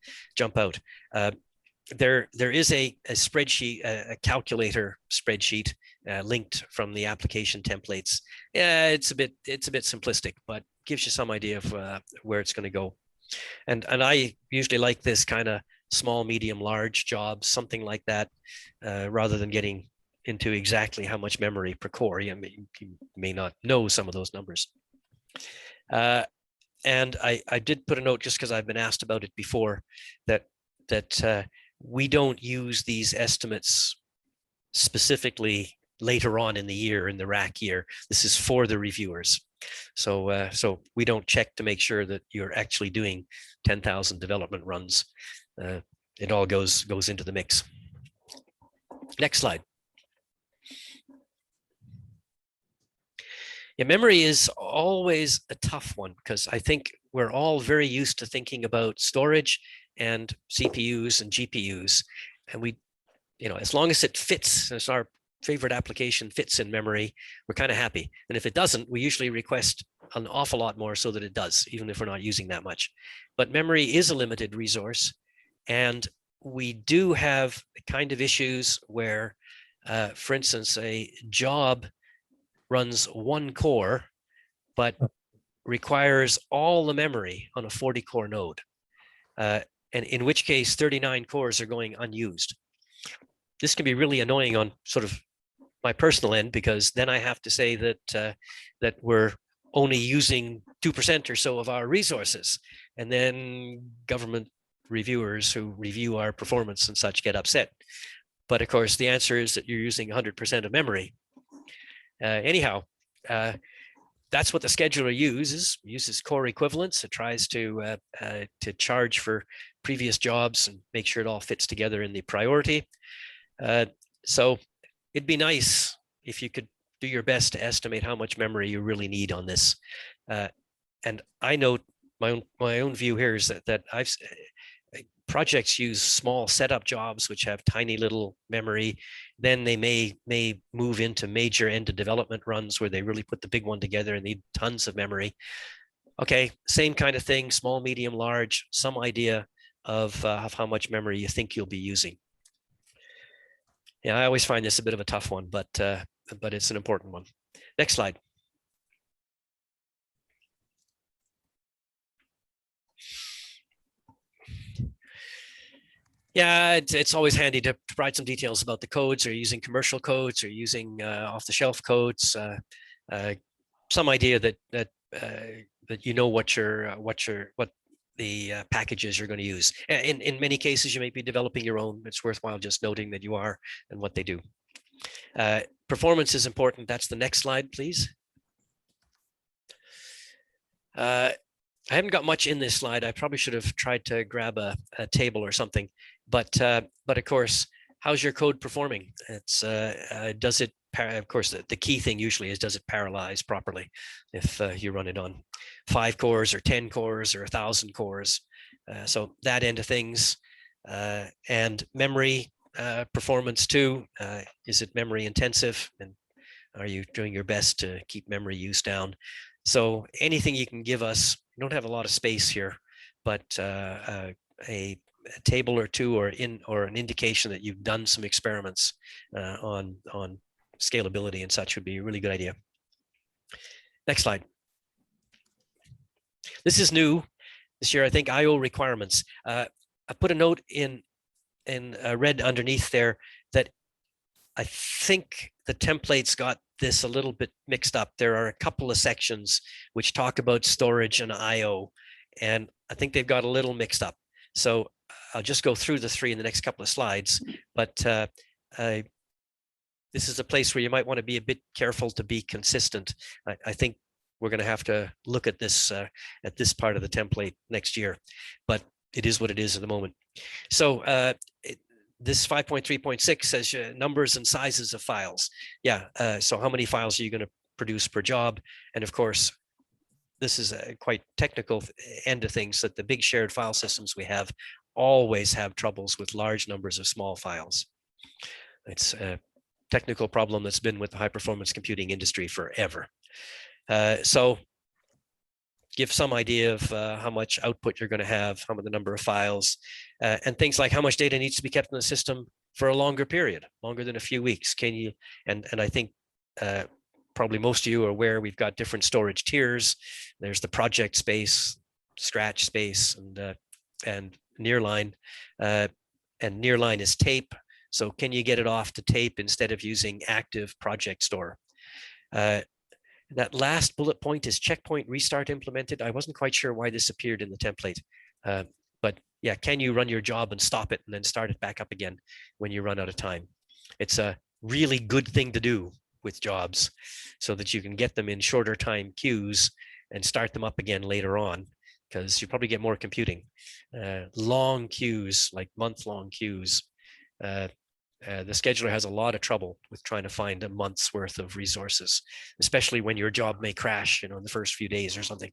There is a spreadsheet, a calculator spreadsheet linked from the application templates. Yeah, it's a bit simplistic, but gives you some idea of where it's going to go. And I usually like this kind of small, medium, large jobs, something like that, rather than getting into exactly how much memory per core. You may not know some of those numbers. And I did put a note, just because I've been asked about it before, that we don't use these estimates specifically later on in the year, in the rack year. This is for the reviewers. So we don't check to make sure that you're actually doing 10,000 development runs. It all goes into the mix. Next slide. Yeah, memory is always a tough one, because I think we're all very used to thinking about storage and CPUs and GPUs, and we, as long as it fits, as our favorite application fits in memory, we're kind of happy. And if it doesn't, we usually request an awful lot more so that it does, even if we're not using that much. But memory is a limited resource, and we do have kind of issues where, for instance, a job runs one core, but requires all the memory on a 40-core node, and in which case 39 cores are going unused. This can be really annoying on sort of my personal end, because then I have to say that we're only using 2% or so of our resources, and then government reviewers who review our performance and such get upset. But of course, the answer is that you're using 100% of memory. Anyhow, that's what the scheduler uses core equivalents. It tries to charge for previous jobs and make sure it all fits together in the priority. So it'd be nice if you could do your best to estimate how much memory you really need on this. And I know my own view here is that projects use small setup jobs which have tiny little memory. Then they may move into major end of development runs where they really put the big one together and need tons of memory. Okay, same kind of thing, small, medium, large, some idea of how much memory you think you'll be using. Yeah, I always find this a bit of a tough one, but it's an important one. Next slide. Yeah, it's always handy to provide some details about the codes. Are you using commercial codes? Are you using off-the-shelf codes? Some idea that you know what the packages you're going to use. In many cases, you may be developing your own. It's worthwhile just noting that you are and what they do. Performance is important. That's the next slide, please. I haven't got much in this slide. I probably should have tried to grab a table or something, but of course, how's your code performing? It's does it? Of course, the key thing usually is, does it parallelize properly? If you run it on 5 cores or 10 cores or 1,000 cores, so that end of things, and memory performance too. Is it memory intensive, and are you doing your best to keep memory use down? So anything you can give us. We don't have a lot of space here, but a table or two, or an indication that you've done some experiments on scalability and such would be a really good idea. Next slide. This is new this year, I think. IO requirements. I put a note in red underneath there that I think the templates got this a little bit mixed up. There are a couple of sections which talk about storage and IO, and I think they've got a little mixed up. So I'll just go through the 3 in the next couple of slides, but this is a place where you might want to be a bit careful to be consistent. I think we're going to have to look at this part of the template next year, but it is what it is at the moment. So this 5.3.6 says numbers and sizes of files. Yeah, so how many files are you going to produce per job? And of course, this is a quite technical end of things, that the big shared file systems we have always have troubles with large numbers of small files. It's a technical problem that's been with the high performance computing industry forever. So give some idea of how much output you're going to have, how the number of files, and things like how much data needs to be kept in the system for a longer period, longer than a few weeks. Can you? And I think probably most of you are aware we've got different storage tiers. There's the project space, scratch space and nearline, and nearline is tape. So can you get it off to tape instead of using active project store? That last bullet point is checkpoint restart implemented. I wasn't quite sure why this appeared in the template, but yeah, can you run your job and stop it and then start it back up again when you run out of time? It's a really good thing to do with jobs so that you can get them in shorter time queues and start them up again later on, because you probably get more computing. Long queues, like month-long queues, the scheduler has a lot of trouble with trying to find a month's worth of resources, especially when your job may crash, in the first few days or something.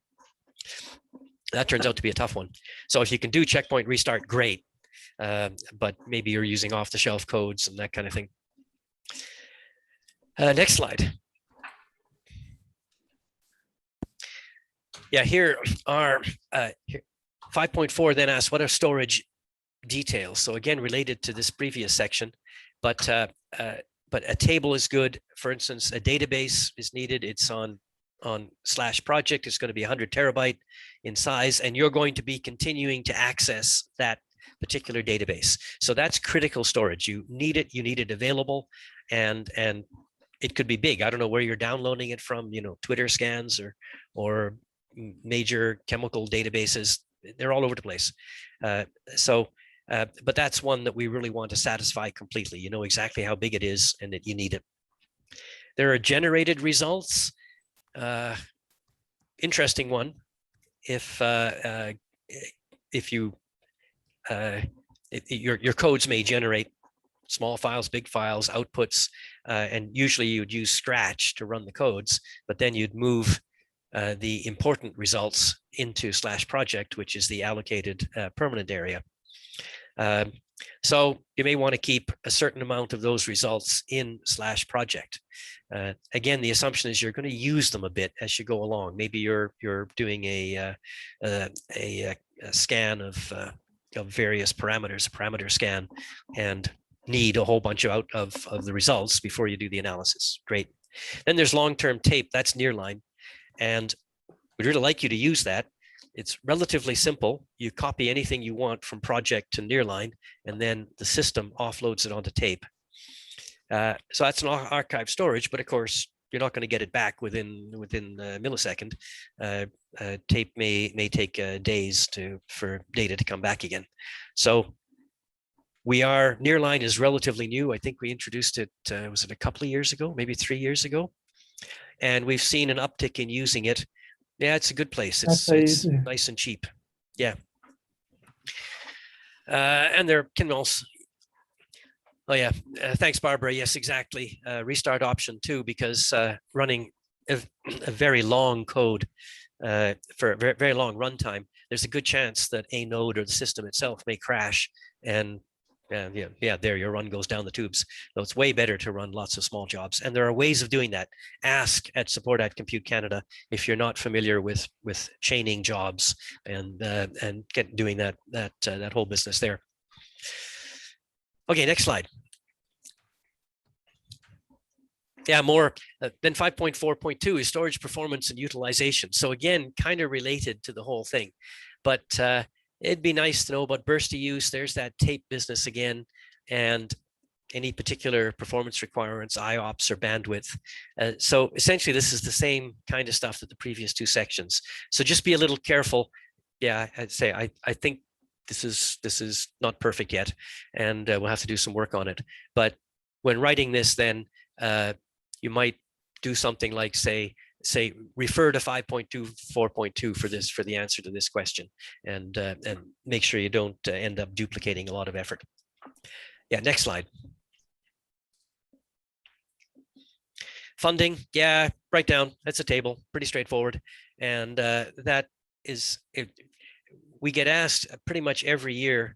That turns out to be a tough one. So if you can do checkpoint restart, great. But maybe you're using off-the-shelf codes and that kind of thing. Next slide. Yeah, here are 5.4 then asks, what are storage details? So again, related to this previous section, but a table is good. For instance, a database is needed. It's on /project. It's going to be 100 terabyte in size, and you're going to be continuing to access that particular database. So that's critical storage. You need it available, and it could be big. I don't know where you're downloading it from, Twitter scans or major chemical databases. They're all over the place. But that's one that we really want to satisfy completely. You know exactly how big it is and that you need it. There are generated results. Interesting one. If your codes may generate small files, big files, outputs, and usually you'd use Scratch to run the codes, but then you'd move the important results into /project, which is the allocated permanent area. So you may want to keep a certain amount of those results in /project. Again, the assumption is you're going to use them a bit as you go along. Maybe you're doing a scan of various parameters, a parameter scan, and need a whole bunch of the results before you do the analysis. Great. Then there's long-term tape. That's nearline, and we'd really like you to use that. It's relatively simple. You copy anything you want from project to nearline, and then the system offloads it onto tape. So that's an archive storage, but of course, you're not going to get it back within a millisecond. Tape may take days for data to come back again. So nearline is relatively new. I think we introduced it, was it a couple of years ago, maybe 3 years ago? And we've seen an uptick in using it. Yeah, it's a good place. It's nice and cheap. Yeah. And there can also, oh yeah, thanks, Barbara. Yes, exactly. Restart option too, because running a very long code for a very, very long runtime, there's a good chance that a node or the system itself may crash, and there your run goes down the tubes. So it's way better to run lots of small jobs, and there are ways of doing that. Ask at support@Compute Canada if you're not familiar with chaining jobs and doing that whole business there. Okay, next slide. Yeah, more. Then 5.4.2 is storage performance and utilization. So again, kind of related to the whole thing, but it'd be nice to know about bursty use. There's that tape business again, and any particular performance requirements, IOPS or bandwidth. So essentially, this is the same kind of stuff that the previous two sections. So just be a little careful. Yeah, I'd say I think this is not perfect yet, and we'll have to do some work on it. But when writing this, then you might do something like say refer to 5.2.4.2 for the answer to this question, and make sure you don't end up duplicating a lot of effort. Yeah, next slide. Funding, yeah, write down. That's a table, pretty straightforward, and that is we get asked pretty much every year.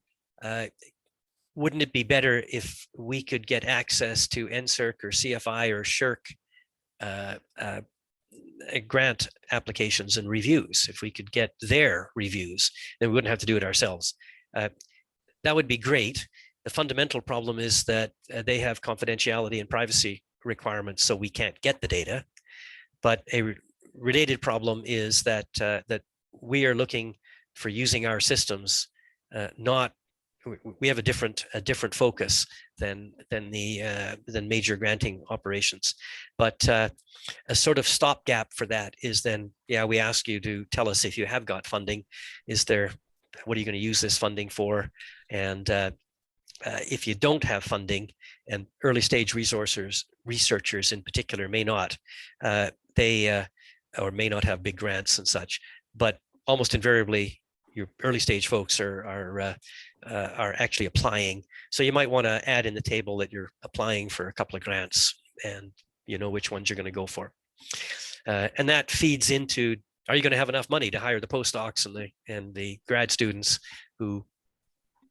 Wouldn't it be better if we could get access to NSERC or CFI or SHRC grant applications and reviews? If we could get their reviews, then we wouldn't have to do it ourselves. That would be great. The fundamental problem is that they have confidentiality and privacy requirements, so we can't get the data. But a related problem is that that we are looking for using our systems, we have a different focus than major granting operations. But a sort of stopgap for that is then, yeah, we ask you to tell us if you have got funding. What are you going to use this funding for? And if you don't have funding, and early stage researchers in particular may not, or may not have big grants and such, but almost invariably your early stage folks are actually applying. So you might want to add in the table that you're applying for a couple of grants, and you know which ones you're going to go for. And that feeds into, are you going to have enough money to hire the postdocs and the grad students who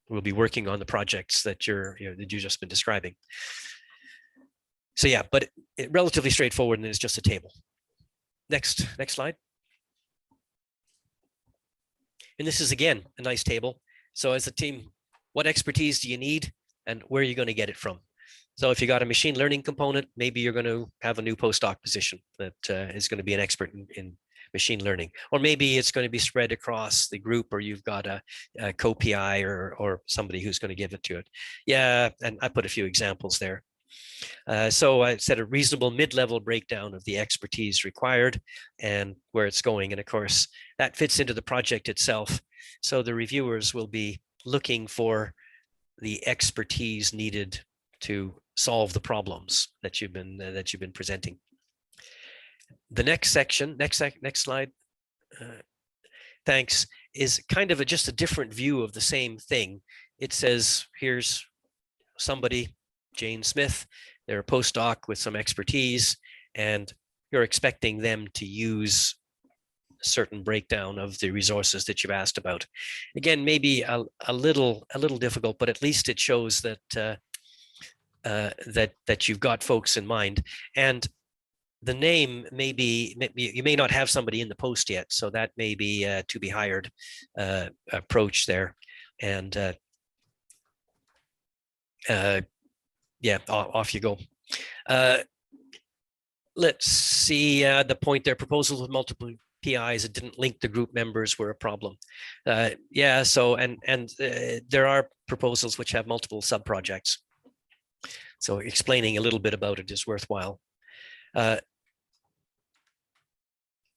will be working on the projects that you've just been describing? So yeah, but it relatively straightforward, and it's just a table. Next slide. And this is, again, a nice table. So as a team, what expertise do you need and where are you going to get it from? So if you got a machine learning component, maybe you're going to have a new postdoc position that is going to be an expert in machine learning. Or maybe it's going to be spread across the group, or you've got a co-PI or somebody who's going to give it to it. Yeah, and I put a few examples there. So I said a reasonable mid-level breakdown of the expertise required and where it's going. And of course, that fits into the project itself. So the reviewers will be looking for the expertise needed to solve the problems that you've been presenting. The next section, next slide, thanks, is kind of just a different view of the same thing. It says, here's somebody, Jane Smith, they're a postdoc with some expertise, and you're expecting them to use a certain breakdown of the resources that you've asked about. Again, maybe a little difficult, but at least it shows that that you've got folks in mind. And the name you may not have somebody in the post yet, so that may be to be hired approach there. And yeah, off you go. Let's see the point there. Proposals with multiple PIs that didn't link the group members were a problem. Yeah, so and there are proposals which have multiple sub-projects. So explaining a little bit about it is worthwhile.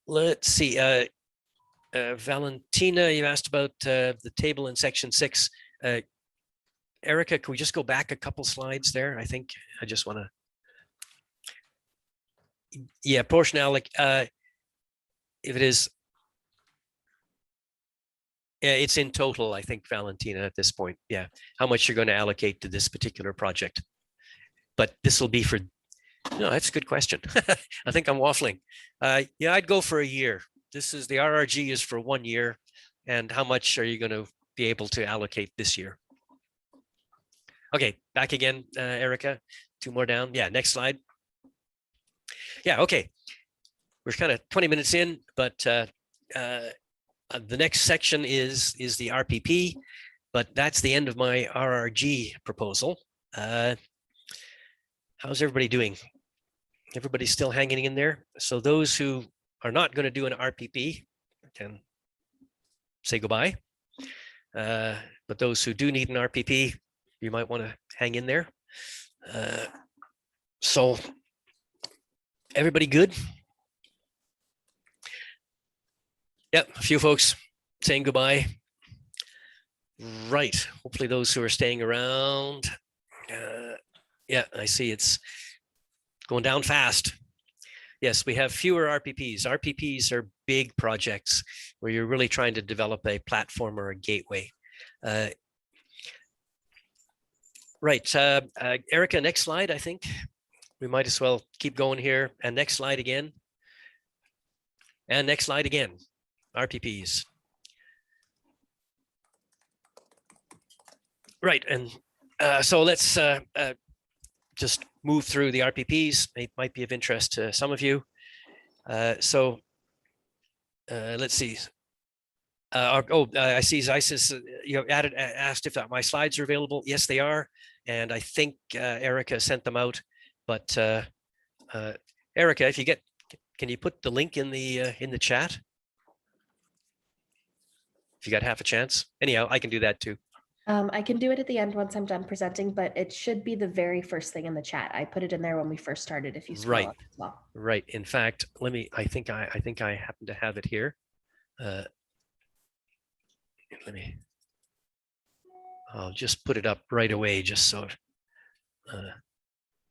Let's see. Valentina, you asked about the table in section 6. Erica, can we just go back a couple slides there? I think I just want to. Yeah, portion alloc. If it is, yeah, it's in total, I think, Valentina, at this point. Yeah, how much you're going to allocate to this particular project. But this will be for, no, that's a good question. I think I'm waffling. Yeah, I'd go for a year. This is, the RRG is for 1 year. And how much are you going to be able to allocate this year? Okay, back again, Erica, 2 more down. Yeah, next slide. Yeah, okay. We're kind of 20 minutes in, but the next section is the RPP, but that's the end of my RRG proposal. How's everybody doing? Everybody's still hanging in there? So those who are not going to do an RPP can say goodbye. But those who do need an RPP, you might want to hang in there. So everybody good? Yep, a few folks saying goodbye. Right, hopefully those who are staying around. Yeah, I see it's going down fast. Yes, we have fewer RPPs. RPPs are big projects where you're really trying to develop a platform or a gateway. Right, Erica, next slide, I think. We might as well keep going here. And next slide again. And next slide again, RPPs. Right, and so let's just move through the RPPs. It might be of interest to some of you. Let's see. I see Isis, you asked if my slides are available. Yes, they are. And I think Erica sent them out. But Erica, if you can you put the link in the chat? if you got half a chance. Anyhow, I can do that too. I can do it at the end once I'm done presenting, but it should be the very first thing in the chat. I put it in there when we first started. If you scroll up as well. Right. In fact, I think I happen to have it here. I'll just put it up right away, just so.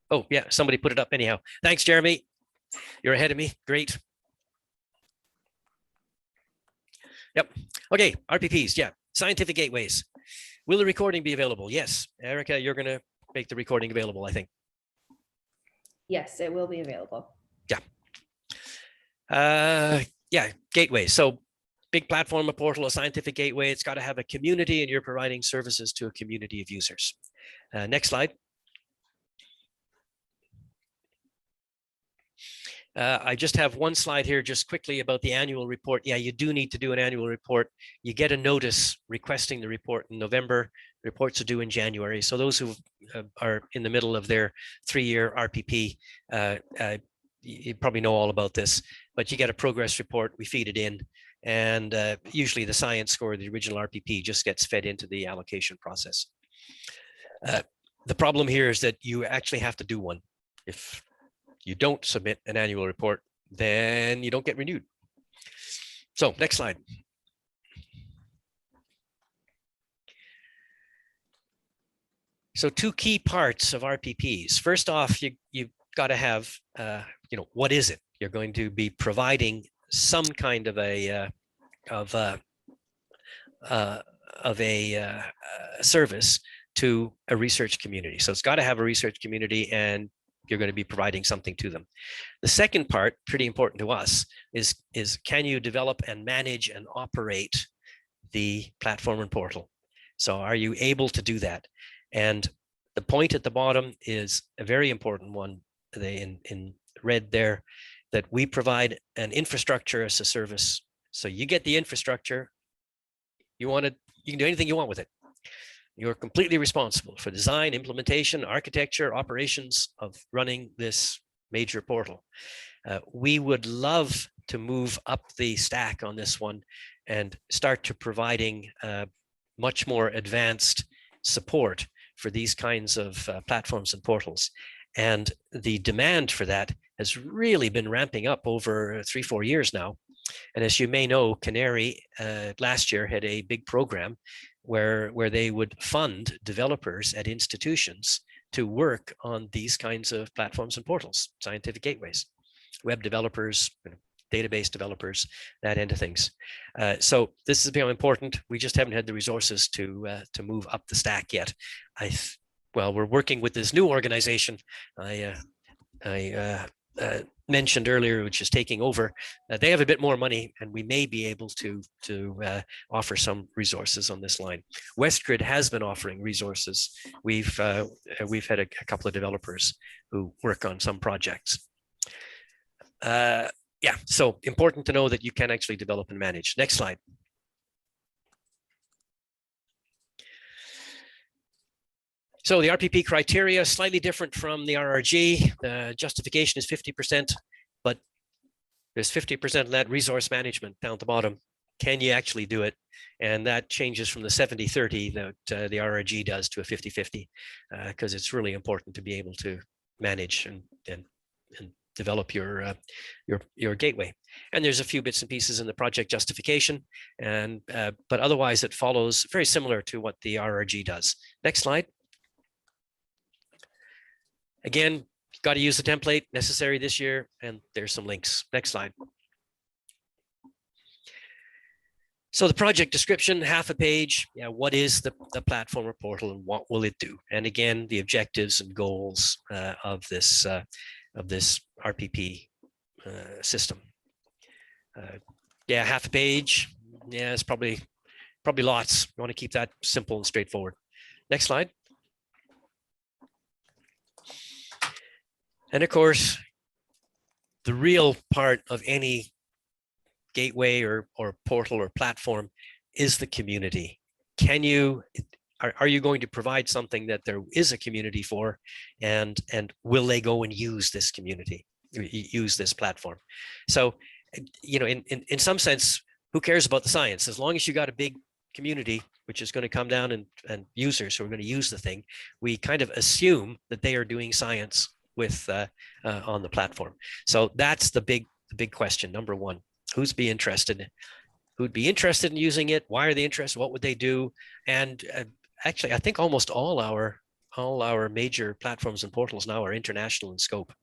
Oh yeah, somebody put it up anyhow. Thanks, Jeremy. You're ahead of me. Great. Yep. Okay. RPPs. Yeah. Scientific gateways. Will the recording be available? Yes. Erica, you're going to make the recording available, I think. Yes, it will be available. Yeah. Yeah. Gateway. So big platform, a portal, a scientific gateway. It's got to have a community, and you're providing services to a community of users. Next slide. I just have one slide here just quickly about the annual report. Yeah, you do need to do an annual report. You get a notice requesting the report in November. Reports are due in January. So those who are in the middle of their 3-year RPP, you probably know all about this, but you get a progress report, we feed it in, and usually the science score, the original RPP, just gets fed into the allocation process. The problem here is that you actually have to do one. If you don't submit an annual report, then you don't get renewed. So next slide. So 2 key parts of RPPs. First off, you've got to have, what is it? You're going to be providing some kind of a service to a research community. So it's got to have a research community, and you're going to be providing something to them. The second part, pretty important to us, is can you develop and manage and operate the platform and portal? So are you able to do that? And the point at the bottom is a very important one, in red there, that we provide an infrastructure as a service. So you get the infrastructure, you can do anything you want with it. You're completely responsible for design, implementation, architecture, operations of running this major portal. We would love to move up the stack on this one and start to providing much more advanced support for these kinds of platforms and portals. And the demand for that has really been ramping up over 3-4 years now. And as you may know, Canary last year had a big program where they would fund developers at institutions to work on these kinds of platforms and portals, scientific gateways, web developers, database developers, that end of things. So this is very important. We just haven't had the resources to move up the stack yet. Well, we're working with this new organization I mentioned earlier, which is taking over. They have a bit more money, and we may be able to offer some resources on this line. WestGrid has been offering resources. We've had a couple of developers who work on some projects. Yeah, so important to know that you can actually develop and manage. Next slide. So the RPP criteria, slightly different from the RRG. The justification is 50%, but there's 50% of that resource management down at the bottom. Can you actually do it? And that changes from the 70-30 that the RRG does to a 50-50, because it's really important to be able to manage and develop your gateway. And there's a few bits and pieces in the project justification, and but otherwise it follows very similar to what the RRG does. Next slide. Again, you've got to use the template necessary this year, and there's some links. Next slide. So the project description, half a page. Yeah, what is the platform or portal, and what will it do? And again, the objectives and goals of this RPP system. Yeah, half a page. Yeah, it's probably lots. You want to keep that simple and straightforward. Next slide. And of course, the real part of any gateway or portal or platform is the community. Are you going to provide something that there is a community for, and will they go and use this community, use this platform? So, in some sense, who cares about the science? As long as you got a big community, which is going to come down and users who are going to use the thing, we kind of assume that they are doing science with on the platform. So that's the big question. Number one, who'd be interested in using it? Why are they interested? What would they do? And actually, I think almost all our major platforms and portals now are international in scope.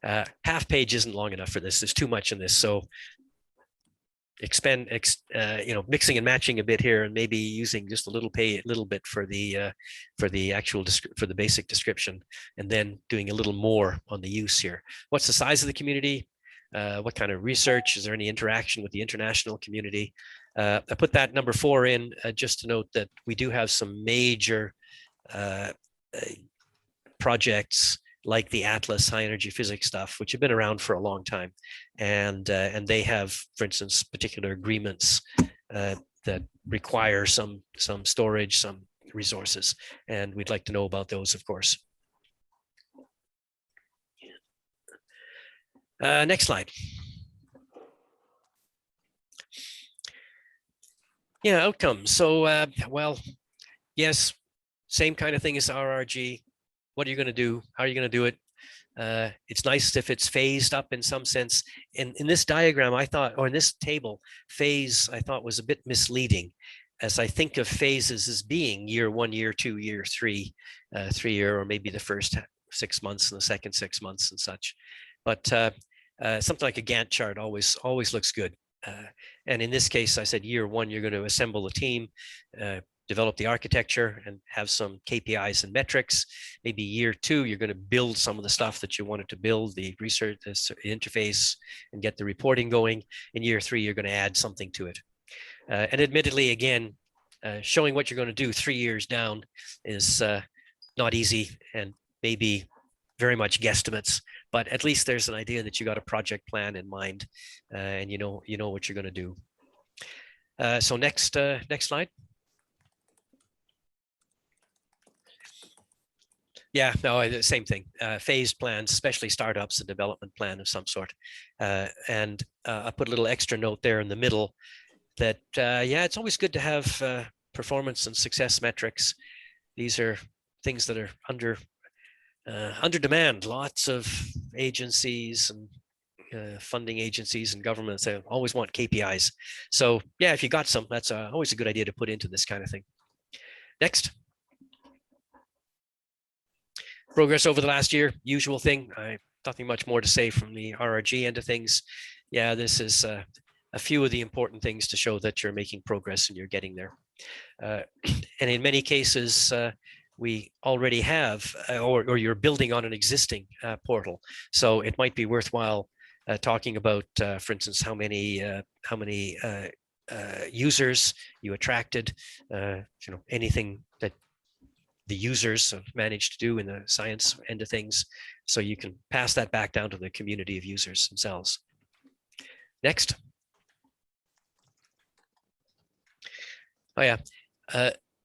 Half page isn't long enough for this. There's too much in this. So mixing and matching a bit here, and maybe using just a little bit for the basic description, and then doing a little more on the use here. What's the size of the community? What kind of research? Is there any interaction with the international community? I put that number 4 in just to note that we do have some major projects like the Atlas high energy physics stuff, which have been around for a long time, and they have, for instance, particular agreements that require some storage, some resources, and we'd like to know about those, of course. Next slide. Yeah, outcomes. So, well, yes, same kind of thing as RRG. What are you going to do? How are you going to do it? It's nice if it's phased up in some sense. In this diagram, I thought, or in this table, phase, I thought was a bit misleading, as I think of phases as being year 1, year 2, year 3, 3-year, or maybe the first 6 months and the second 6 months and such. But something like a Gantt chart always looks good. And in this case, I said year 1, you're going to assemble a team, develop the architecture, and have some KPIs and metrics. Maybe year 2, you're going to build some of the stuff that you wanted to build, the research, the interface, and get the reporting going. In year 3, you're going to add something to it. And admittedly, again, showing what you're going to do 3 years down is not easy, and maybe very much guesstimates, but at least there's an idea that you got a project plan in mind, and you know what you're going to do. So next slide. Yeah, no, same thing. Phased plans, especially startups, a development plan of some sort. And I put a little extra note there in the middle that, yeah, it's always good to have performance and success metrics. These are things that are under demand. Lots of agencies and funding agencies and governments, they always want KPIs. So yeah, if you got some, that's always a good idea to put into this kind of thing. Next. Progress over the last year, usual thing. Nothing much more to say from the RRG end of things. Yeah, this is a few of the important things to show that you're making progress and you're getting there. And in many cases, we already have, or you're building on an existing portal. So it might be worthwhile talking about, for instance, how many users you attracted, anything that the users have managed to do in the science end of things, so you can pass that back down to the community of users themselves. Next. Oh yeah,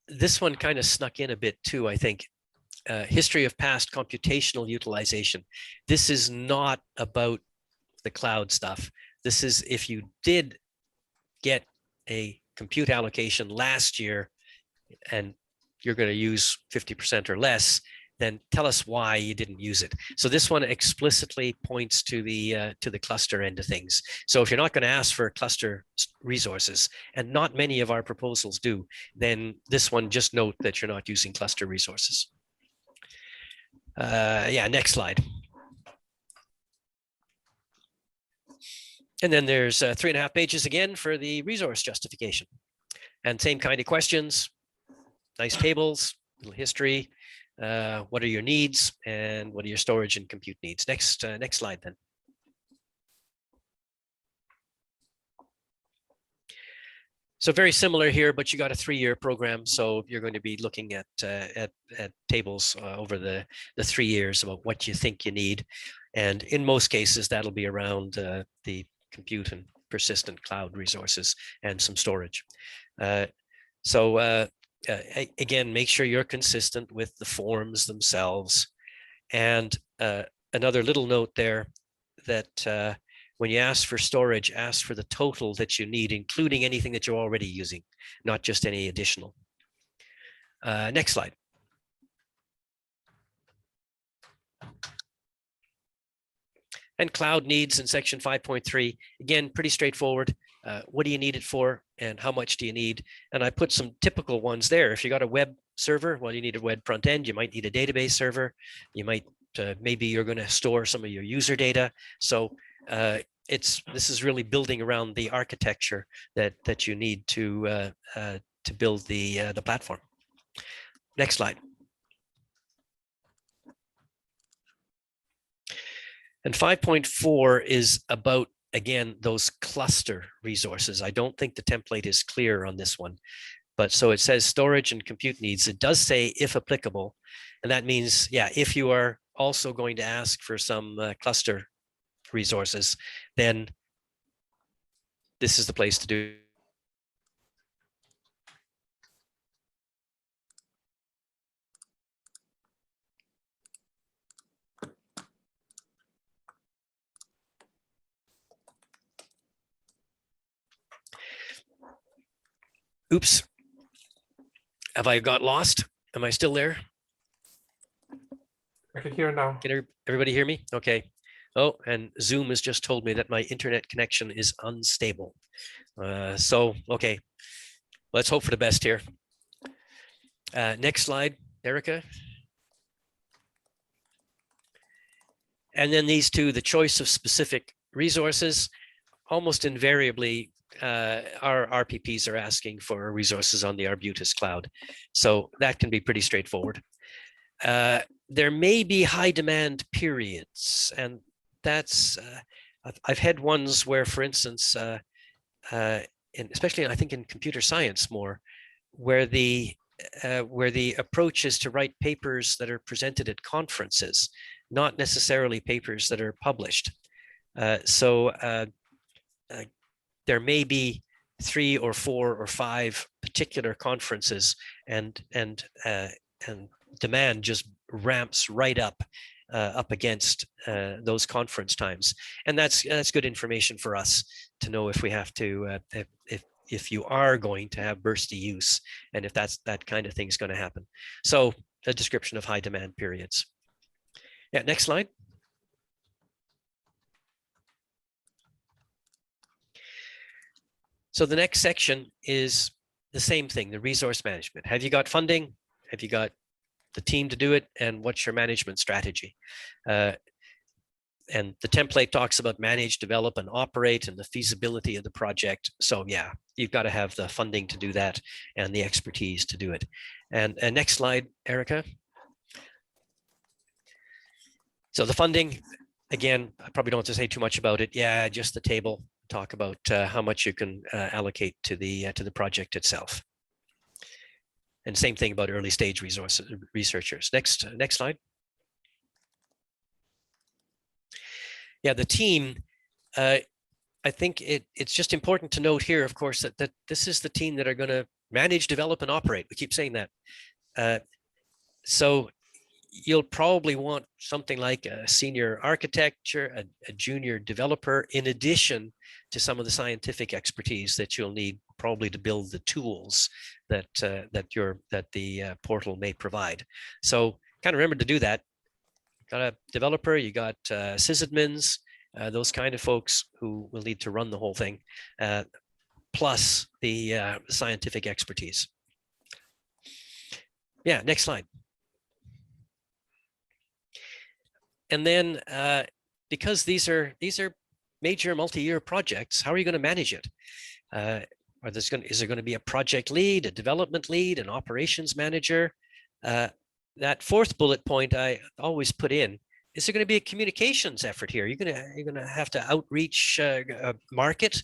this one kind of snuck in a bit too, I think. History of past computational utilization. This is not about the cloud stuff. This is if you did get a compute allocation last year and you're going to use 50% or less, then tell us why you didn't use it. So this one explicitly points to the cluster end of things. So if you're not going to ask for cluster resources, and not many of our proposals do, then this one, just note that you're not using cluster resources. Yeah, next slide. And then there's 3.5 pages again for the resource justification. And same kind of questions, nice tables, little history. What are your needs and what are your storage and compute needs? Next slide then. So very similar here, but you got a 3-year program. So you're going to be looking at tables over the 3 years about what you think you need. And in most cases, that'll be around the compute and persistent cloud resources and some storage. Again, make sure you're consistent with the forms themselves. And another little note there that when you ask for storage, ask for the total that you need, including anything that you're already using, not just any additional. Next slide. And cloud needs in section 5.3, again, pretty straightforward. What do you need it for and how much do you need? And I put some typical ones there. If you got a web server, well, you need a web front end. You might need a database server. You might, maybe you're going to store some of your user data. So this is really building around the architecture that you need to build the platform. Next slide. And 5.4 is about, again, those cluster resources. I don't think the template is clear on this one, but so it says storage and compute needs. It does say if applicable, and that means, yeah, if you are also going to ask for some cluster resources, then this is the place to do. Oops. Have I got lost? Am I still there? I can hear now. Can everybody hear me? Okay. Oh, and Zoom has just told me that my internet connection is unstable. So, okay, let's hope for the best here. Next slide, Erica. And then these two, the choice of specific resources, almost invariably, our RPPs are asking for resources on the Arbutus cloud. So that can be pretty straightforward. There may be high demand periods, and that's, I've had ones where, for instance, especially I think in computer science more, where the approach is to write papers that are presented at conferences, not necessarily papers that are published. There may be 3 or 4 or 5 particular conferences, and demand just ramps right up against those conference times, and that's good information for us to know if we have to if you are going to have bursty use, and if that kind of thing is going to happen. So a description of high demand periods. Yeah, next slide. So the next section is the same thing, the resource management. Have you got funding? Have you got the team to do it? And what's your management strategy? And the template talks about manage, develop, and operate, and the feasibility of the project. So yeah, you've got to have the funding to do that and the expertise to do it. And next slide, Erica. So the funding, again, I probably don't have to say too much about it. Yeah, just the table. Talk about how much you can allocate to the project itself. And same thing about early stage researchers. Next slide. Yeah, the team. I think it's just important to note here, of course, that this is the team that are going to manage, develop, and operate. We keep saying that. So you'll probably want something like a senior architect, a junior developer, in addition to some of the scientific expertise that you'll need probably to build the tools that the portal may provide. So kind of remember to do that. Got a developer, you got sysadmins, those kind of folks who will need to run the whole thing, plus the scientific expertise. Yeah, next slide. And then because these are major multi-year projects, how are you going to manage it? Is there going to be a project lead, a development lead, an operations manager? That fourth bullet point I always put in, is there going to be a communications effort here? You're going to have to outreach, market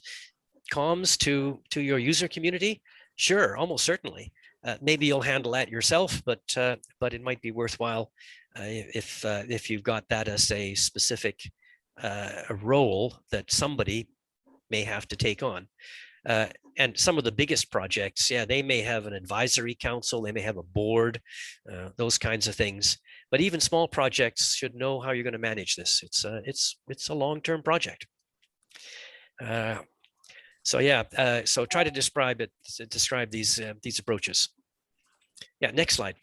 comms to your user community? Sure, almost certainly. Maybe you'll handle that yourself, but it might be worthwhile if you've got that as a specific role that somebody may have to take on. And some of the biggest projects, yeah, they may have an advisory council, they may have a board, those kinds of things. But even small projects should know how you're going to manage this. It's a long-term project. So yeah, so try to describe these approaches. Yeah, next slide.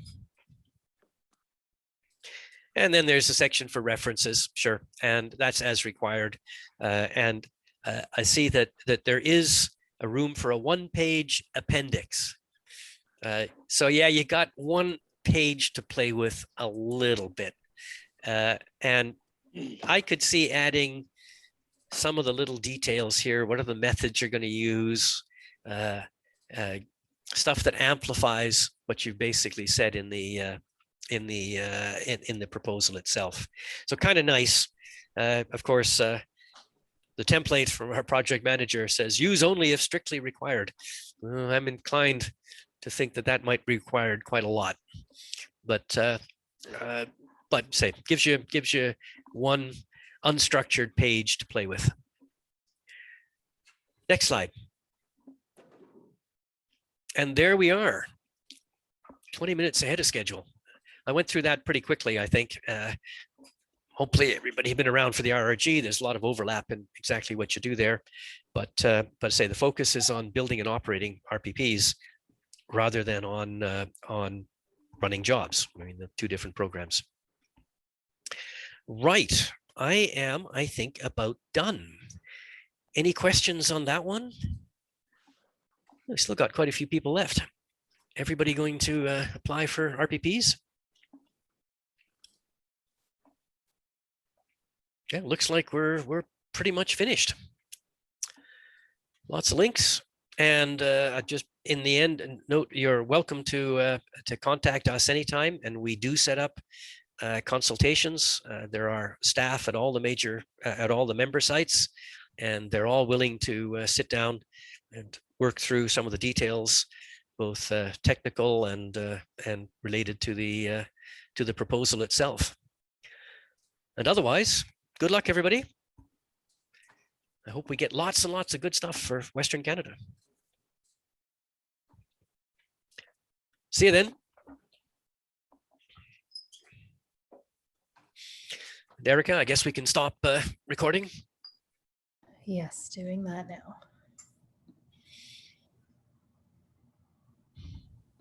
And then there's a section for references, sure, and that's as required. And I see that there is a room for a one-page appendix. So yeah, you got one page to play with a little bit. And I could see adding some of the little details here. What are the methods you're going to use? Stuff that amplifies what you've basically said in the proposal itself. So kind of nice. Of course, the template from our project manager says use only if strictly required. I'm inclined to think that that might be required quite a lot, but say gives you one unstructured page to play with. Next slide. And there we are, 20 minutes ahead of schedule. I went through that pretty quickly, I think. Hopefully everybody been around for the RRG. There's a lot of overlap in exactly what you do there, but say the focus is on building and operating RPPs rather than on running jobs. I mean, the two different programs. Right, I think about done. Any questions on that one? We still got quite a few people left. Everybody going to apply for RPPs? Yeah, looks like we're pretty much finished. Lots of links, and just in the end, note you're welcome to contact us anytime, and we do set up consultations. There are staff at all the member sites, and they're all willing to sit down and work through some of the details, both technical and related to the proposal itself. And otherwise, good luck, everybody. I hope we get lots and lots of good stuff for Western Canada. See you then. Erica, I guess we can stop recording. Yes, doing that now.